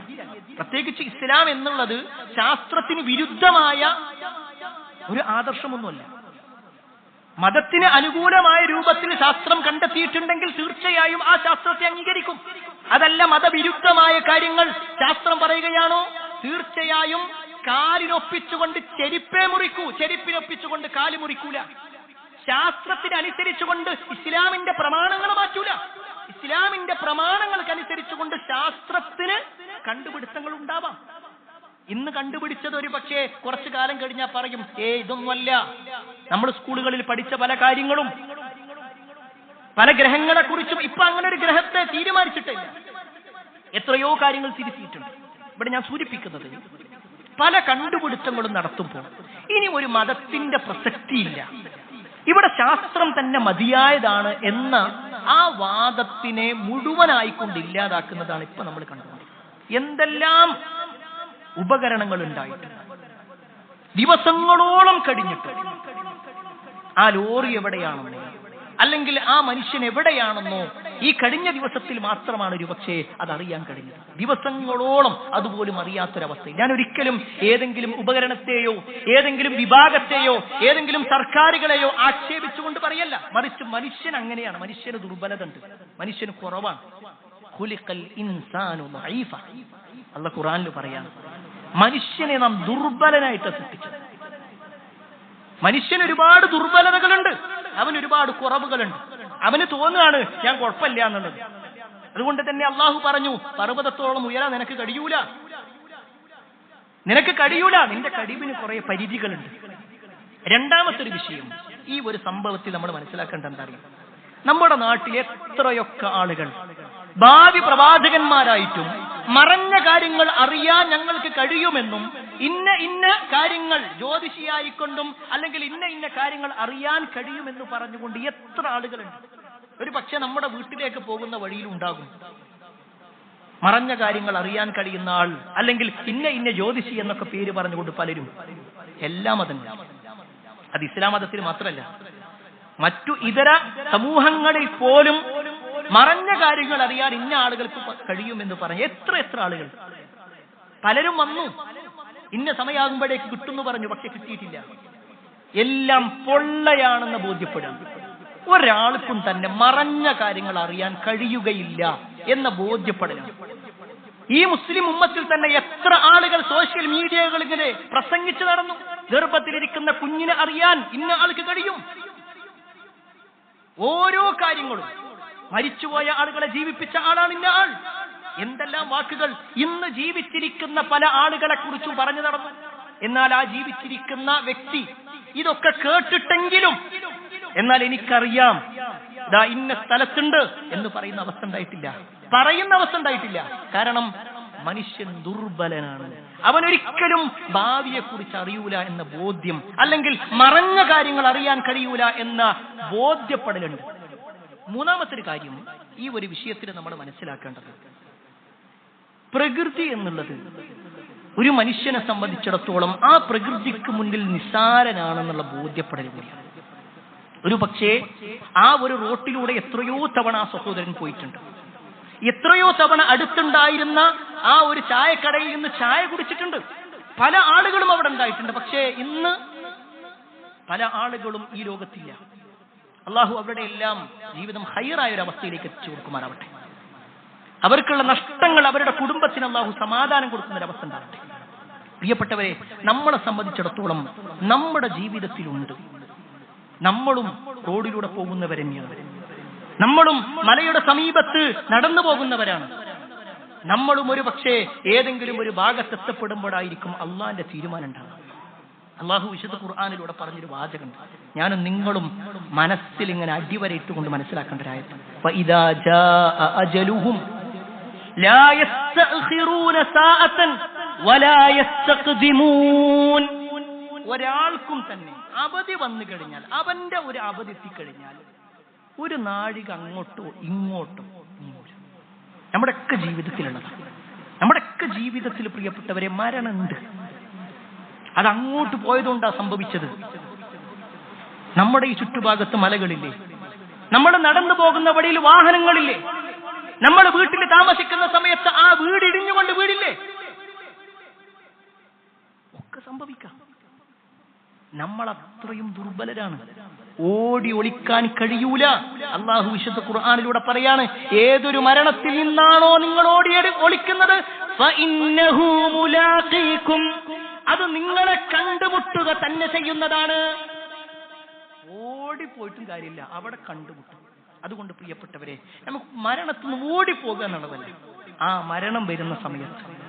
പ്രത്യേകിച്ച് ഇസ്ലാം എന്നുള്ളത് ശാസ്ത്രത്തിന് വിരുദ്ധമായ ഒരു ആദർശമൊന്നുമല്ല. മതത്തിന് അനുകൂലമായ രൂപത്തിൽ ശാസ്ത്രം കണ്ടെത്തിയിട്ടുണ്ടെങ്കിൽ തീർച്ചയായും ആ ശാസ്ത്രത്തെ അംഗീകരിക്കും. അതല്ല മതവിരുദ്ധമായ കാര്യങ്ങൾ ശാസ്ത്രം പറയുകയാണോ, തീർച്ചയായും കാലിനൊപ്പിച്ചുകൊണ്ട് ചെരുപ്പേ മുറിക്കൂ, ചെരുപ്പിനൊപ്പിച്ചുകൊണ്ട് കാല് മുറിക്കൂല. ശാസ്ത്രത്തിനനുസരിച്ചുകൊണ്ട് ഇസ്ലാമിന്റെ പ്രമാണങ്ങൾ മാറ്റൂല. ഇസ്ലാമിന്റെ പ്രമാണങ്ങൾക്കനുസരിച്ചുകൊണ്ട് ശാസ്ത്രത്തിന് കണ്ടുപിടുത്തങ്ങൾ ഉണ്ടാവാം. ഇന്ന് കണ്ടുപിടിച്ചത് ഒരു പക്ഷേ കുറച്ചു കാലം കഴിഞ്ഞാൽ പറയും, ഇതൊന്നുമല്ല, നമ്മൾ സ്കൂളുകളിൽ പഠിച്ച പല കാര്യങ്ങളും, പല ഗ്രഹങ്ങളെ കുറിച്ചും ഇപ്പൊ അങ്ങനെ ഒരു ഗ്രഹത്തെ തീരുമാനിച്ചിട്ടില്ല. എത്രയോ കാര്യങ്ങൾ തിരുത്തിയിട്ടുണ്ട്. ഇവിടെ ഞാൻ സൂചിപ്പിക്കുന്നത്, പല കണ്ടുപിടുത്തങ്ങളും നടത്തുമ്പോൾ ഇനി ഒരു മതത്തിന്റെ പ്രസക്തിയില്ല, ഇവിടെ ശാസ്ത്രം തന്നെ മതിയായതാണ് എന്ന ആ വാദത്തിനെ മുഴുവനായിക്കൊണ്ട് ഇല്ലാതാക്കുന്നതാണ് ഇപ്പൊ നമ്മൾ കണ്ടത്. എന്തെല്ലാം ഉപകരണങ്ങൾ ഉണ്ടായിട്ടുണ്ട്, ദിവസങ്ങളോളം കഴിഞ്ഞിട്ട് ആ ലോറി എവിടെയാണെന്നോ അല്ലെങ്കിൽ ആ മനുഷ്യൻ എവിടെയാണെന്നോ ഈ കഴിഞ്ഞ ദിവസത്തിൽ മാത്രമാണ് ഒരു പക്ഷേ അതറിയാൻ കഴിഞ്ഞത്. ദിവസങ്ങളോളം അതുപോലും അറിയാത്തൊരവസ്ഥ. ഞാൻ ഒരിക്കലും ഏതെങ്കിലും ഉപകരണത്തെയോ ഏതെങ്കിലും വിഭാഗത്തെയോ ഏതെങ്കിലും സർക്കാരുകളെയോ ആക്ഷേപിച്ചുകൊണ്ട് പറയല്ല, മറിച്ച് മനുഷ്യൻ അങ്ങനെയാണ്, മനുഷ്യന് ദുർബലത ഉണ്ട്, മനുഷ്യന് കുറവാണ്. ഖുലിഖൽ ഇൻസാനു ദഈഫ, അല്ലാഹു ഖുർആനിൽ പറയാണ്, മനുഷ്യനെ നാം ദുർബലനായിട്ട് സൃഷ്ടിച്ചത്. മനുഷ്യന് ഒരുപാട് ദുർബലതകളുണ്ട്, അവന് ഒരുപാട് കുറവുകളുണ്ട്. അവന് തോന്നുകയാണ് ഞാൻ കുഴപ്പമില്ല എന്നുള്ളത്. അതുകൊണ്ട് തന്നെ അള്ളാഹു പറഞ്ഞു, പർവ്വതത്തോളം ഉയരാൻ നിനക്ക് കഴിയൂല, നിന്റെ കഴിവിന് കുറെ പരിധികളുണ്ട്. രണ്ടാമത്തെ ഒരു വിഷയം, ഈ ഒരു സംഭവത്തിൽ നമ്മൾ മനസ്സിലാക്കേണ്ട എന്താ അറിയാം, നമ്മുടെ നാട്ടിൽ എത്രയൊക്കെ ആളുകൾ ഭാവി പ്രവാചകന്മാരായിട്ടും മറഞ്ഞ കാര്യങ്ങൾ അറിയാൻ ഞങ്ങൾക്ക് കഴിയുമെന്നും ഇന്ന കാര്യങ്ങൾ ജ്യോതിഷിയായിക്കൊണ്ടും അല്ലെങ്കിൽ ഇന്ന കാര്യങ്ങൾ അറിയാൻ കഴിയുമെന്ന് പറഞ്ഞുകൊണ്ട് എത്ര ആളുകളുണ്ട്. ഒരു പക്ഷെ നമ്മുടെ വീട്ടിലേക്ക് പോകുന്ന വഴിയിലുണ്ടാകും മറഞ്ഞ കാര്യങ്ങൾ അറിയാൻ കഴിയുന്ന ആൾ, അല്ലെങ്കിൽ ഇന്ന ജ്യോതിഷി എന്നൊക്കെ പേര് പറഞ്ഞുകൊണ്ട് പലരും. എല്ലാ മതങ്ങളും, അത് ഇസ്ലാം മതത്തിൽ മാത്രമല്ല, മറ്റു ഇതര സമൂഹങ്ങളിൽ പോലും മറഞ്ഞ കാര്യങ്ങൾ അറിയാൻ ഇന്ന ആളുകൾക്ക് കഴിയുമെന്ന് പറഞ്ഞ് എത്ര ആളുകൾ. പലരും വന്നു, ഇന്ന സമയമാകുമ്പോഴേക്ക് കിട്ടുമെന്ന് പറഞ്ഞു, പക്ഷെ കിട്ടിയിട്ടില്ല. എല്ലാം പൊള്ളയാണെന്ന് ബോധ്യപ്പെടും. ഒരാൾക്കും തന്നെ മറഞ്ഞ കാര്യങ്ങൾ അറിയാൻ കഴിയുകയില്ല എന്ന ബോധ്യപ്പെടലാണ്. ഈ മുസ്ലിം ഉമ്മത്തിൽ തന്നെ എത്ര ആളുകൾ സോഷ്യൽ മീഡിയകൾ ഇങ്ങനെ പ്രസംഗിച്ചു നടന്നു, ഗർഭത്തിലിരിക്കുന്ന കുഞ്ഞിനെ അറിയാൻ ഇന്ന ആൾക്ക് കഴിയും. ഓരോ കാര്യങ്ങളും, മരിച്ചുപോയ ആളുകളെ ജീവിപ്പിച്ച ആളാണ് ഇന്ന ആൾ. എന്തെല്ലാം വാക്കുകൾ ഇന്ന് ജീവിച്ചിരിക്കുന്ന പല ആളുകളെ കുറിച്ചും പറഞ്ഞു നടന്നു. എന്നാൽ ആ ജീവിച്ചിരിക്കുന്ന വ്യക്തി ഇതൊക്കെ കേട്ടിട്ടെങ്കിലും എന്നാൽ എനിക്കറിയാം ദാ ഇന്ന സ്ഥലത്തുണ്ട് എന്ന് പറയുന്ന അവസ്ഥ ഉണ്ടായിട്ടില്ല. കാരണം മനുഷ്യൻ ദുർബലനാണ്, അവനൊരിക്കലും ഭാവിയെ കുറിച്ച് അറിയൂല എന്ന ബോധ്യം, അല്ലെങ്കിൽ മറഞ്ഞ കാര്യങ്ങൾ അറിയാൻ കഴിയൂല എന്ന ബോധ്യപ്പെടലുണ്ട്. മൂന്നാമത്തെ ഒരു കാര്യം, ഈ ഒരു വിഷയത്തിൽ നമ്മൾ മനസ്സിലാക്കേണ്ടത്, പ്രകൃതി എന്നുള്ളത് ഒരു മനുഷ്യനെ സംബന്ധിച്ചിടത്തോളം ആ പ്രകൃതിക്ക് മുന്നിൽ നിസ്സാരനാണെന്നുള്ള ബോധ്യപ്പെടൽ കൂടിയാണ്. ഒരു പക്ഷേ ആ ഒരു റോട്ടിലൂടെ എത്രയോ തവണ ആ സഹോദരൻ പോയിട്ടുണ്ട്, എത്രയോ തവണ അടുത്തുണ്ടായിരുന്ന ആ ഒരു ചായക്കടയിൽ നിന്ന് ചായ കുടിച്ചിട്ടുണ്ട്, പല ആളുകളും അവിടെ ഉണ്ടായിട്ടുണ്ട്. പക്ഷേ ഇന്ന് പല ആളുകളും ഈ ലോകത്തില്ല. അള്ളാഹു അവരുടെ എല്ലാം ജീവിതം ഹൈറായ ഒരു അവസ്ഥയിലേക്ക് എത്തിച്ചു കൊടുക്കുമാറാവട്ടെ. അവർക്കുള്ള നഷ്ടങ്ങൾ അവരുടെ കുടുംബത്തിന് അള്ളാഹു സമാധാനം കൊടുക്കുന്ന ഒരു അവസ്ഥ ഉണ്ടാവട്ടെ. പ്രിയപ്പെട്ടവരെ, നമ്മളെ സംബന്ധിച്ചിടത്തോളം നമ്മുടെ ജീവിതത്തിലുണ്ട്, നമ്മളും റോഡിലൂടെ പോകുന്നവരെന്നെയാണ്, നമ്മളും മലയുടെ സമീപത്ത് നടന്നു പോകുന്നവരാണ്, നമ്മളും ഒരു പക്ഷേ ഏതെങ്കിലും ഒരു ഭാഗത്തെത്തപ്പെടുമ്പോഴായിരിക്കും അള്ളാന്റെ തീരുമാനം ഉണ്ടാകുക. അള്ളാഹു വിശുദ്ധ ഖുർആനിലൂടെ പറഞ്ഞൊരു വാചകം ഞാനും നിങ്ങളും മനസ്സിൽ ഇങ്ങനെ അടിവരയിട്ടുകൊണ്ട് മനസ്സിലാക്കേണ്ട ഒരു ആയത്ത്, ഫഇദാ ജാഅ അജലുഹും ലാ യസ്തഖിറൂന സാഅതൻ വലാ യസ്തഖ്ദിമൂൻ. ഒരാൾക്കും തന്നെ അവധി വന്നു കഴിഞ്ഞാൽ, അവന്റെ ഒരു അവധി എത്തിക്കഴിഞ്ഞാൽ ഒരു നാഴിക അങ്ങോട്ടോ ഇങ്ങോട്ടോ. ഞാൻ നമ്മുടെയൊക്കെ ജീവിതത്തിലുള്ളതാണ്. നമ്മുടെയൊക്കെ ജീവിതത്തിൽ പ്രിയപ്പെട്ടവരെ മരണമുണ്ട്. അത് അങ്ങോട്ട് പോയതുകൊണ്ടാണ് സംഭവിച്ചത്. നമ്മുടെ ഈ ചുറ്റുഭാഗത്ത് മലകളില്ലേ, നമ്മൾ നടന്നു പോകുന്ന വഴിയിൽ വാഹനങ്ങളില്ലേ, നമ്മൾ വീട്ടിൽ താമസിക്കുന്ന സമയത്ത് ആ വീട് ഇടിഞ്ഞുകൊണ്ട് വീടില്ലേ, ഒക്കെ സംഭവിക്കാം. നമ്മൾ അത്രയും ദുർബലരാണ്, ഓടി ഒളിക്കാൻ കഴിയൂല. അള്ളാഹു വിശുദ്ധ ഖുർആനിലൂടെ പറയാണ്, ഏതൊരു മരണത്തിൽ നിന്നാണോ നിങ്ങൾ ഓടി ഒളിക്കുന്നത്, ഫഇന്നഹു മുലാഖീകും, അത് നിങ്ങളെ കണ്ടുമുട്ടുക തന്നെ ചെയ്യുന്നതാണ്. ഓടിപ്പോയിട്ടും കാര്യമില്ല, അവിടെ കണ്ടുമുട്ടും. അതുകൊണ്ട് പ്രിയപ്പെട്ടവരെ, നമുക്ക് മരണത്തിൽ നിന്ന് ഓടിപ്പോകുക എന്നുള്ളതല്ല, ആ മരണം വരുന്ന സമയത്ത്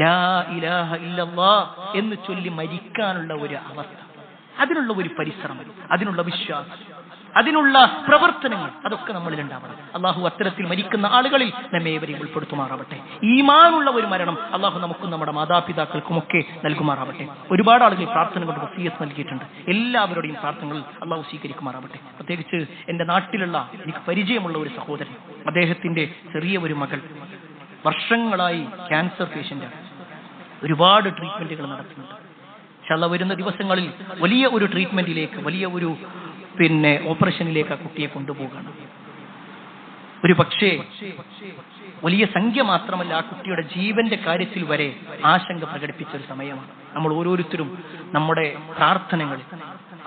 ലാ ഇലാഹ ഇല്ലല്ലാഹ് എന്ന് ചൊല്ലി മരിക്കാനുള്ള ഒരു അവസ്ഥ, അതിനുള്ള ഒരു പരിശ്രമം, അതിനുള്ള വിശ്വാസം, അതിനുള്ള പ്രവർത്തനങ്ങൾ, അതൊക്കെ നമ്മളിൽ ഉണ്ടാവണം. അള്ളാഹു അത്തരത്തിൽ മരിക്കുന്ന ആളുകളിൽ നമ്മേവരെയും ഉൾപ്പെടുത്തുമാറാവട്ടെ. ഈമാനുള്ള ഒരു മരണം അള്ളാഹു നമുക്കും നമ്മുടെ മാതാപിതാക്കൾക്കുമൊക്കെ നൽകുമാറാവട്ടെ. ഒരുപാട് ആളുകൾ പ്രാർത്ഥന കൊണ്ട് വസിയത്ത് നൽകിയിട്ടുണ്ട്. എല്ലാവരുടെയും പ്രാർത്ഥനകൾ അള്ളാഹു സ്വീകരിക്കുമാറാവട്ടെ. പ്രത്യേകിച്ച് എന്റെ നാട്ടിലുള്ള എനിക്ക് പരിചയമുള്ള ഒരു സഹോദരൻ, അദ്ദേഹത്തിന്റെ ചെറിയ ഒരു മകൾ വർഷങ്ങളായി ക്യാൻസർ പേഷ്യന്റാണ്. ഒരുപാട് ട്രീറ്റ്മെന്റുകൾ നടത്തുന്നുണ്ട്. ഇൻഷാല്ലാഹ് വരുന്ന ദിവസങ്ങളിൽ വലിയ ഒരു ട്രീറ്റ്മെന്റിലേക്ക്, വലിയ ഒരു ഓപ്പറേഷനിലേക്ക് ആ കുട്ടിയെ കൊണ്ടുപോകുകയാണ്. ഒരു പക്ഷേ വലിയ സംഖ്യ മാത്രമല്ല, ആ കുട്ടിയുടെ ജീവന്റെ കാര്യത്തിൽ വരെ ആശങ്ക പ്രകടിപ്പിച്ച ഒരു സമയമാണ്. നമ്മൾ ഓരോരുത്തരും നമ്മുടെ പ്രാർത്ഥനകളിൽ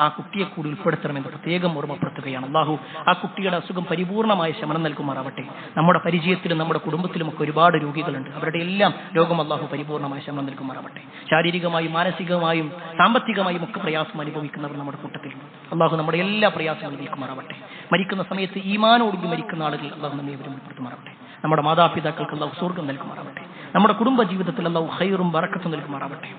ആ കുട്ടിയെ കൂടി ഉൾപ്പെടുത്തണമെന്ന് പ്രത്യേകം ഓർമ്മപ്പെടുത്തുകയാണ്. അള്ളാഹു ആ കുട്ടിയുടെ അസുഖം പരിപൂർണമായ ശമനം നൽകുമാറാവട്ടെ. നമ്മുടെ പരിചയത്തിലും നമ്മുടെ കുടുംബത്തിലുമൊക്കെ ഒരുപാട് രോഗികളുണ്ട്. അവരുടെ എല്ലാം രോഗം അള്ളാഹു പരിപൂർണമായ ശമനം നൽകുമാറാവട്ടെ. ശാരീരികമായും മാനസികമായും സാമ്പത്തികമായും ഒക്കെ പ്രയാസം അനുഭവിക്കുന്നവർ നമ്മുടെ കൂട്ടത്തിലുണ്ട്. അള്ളാഹു നമ്മുടെ എല്ലാ പ്രയാസങ്ങളും നീക്കുമാറാവട്ടെ. മരിക്കുന്ന സമയത്ത് ഈമാനോടുകൂടി മരിക്കുന്ന ആളുകൾ അള്ളാഹു നമ്മെ ഇവരും ഉൾപ്പെടുത്തുമാറാവട്ടെ. നമ്മുടെ മാതാപിതാക്കൾക്ക് അള്ളാഹു സ്വർഗ്ഗം നൽകുമാറാവട്ടെ. നമ്മുടെ കുടുംബ ജീവിതത്തിൽ അള്ളാഹു ഖൈറും ബറക്കത്തും നൽകുമാറാവട്ടെ.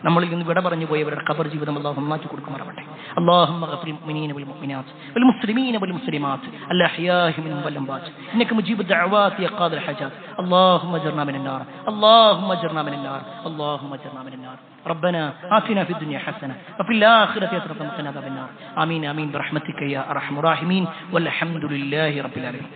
നമ്മളിൽ നിന്ന് വിട പറഞ്ഞു പോയവരുടെ ഖബർ ജീവിതം അല്ലാഹു നന്നാക്കി കൊടുക്കുമാറാവട്ടെ. اللهم اغفر للمؤمنين والمؤمنات والمسلمين والمسلمات الأحياء منهم والأموات إنك مجيب الدعوات يا قاضي الحاجات. اللهم اجرنا من النار، اللهم اجرنا من النار، اللهم اجرنا من النار. ربنا آتنا في الدنيا حسنة وفي الآخرة حسنة وقنا عذاب النار. آمين آمين برحمتك يا أرحم الراحمين والحمد لله رب العالمين.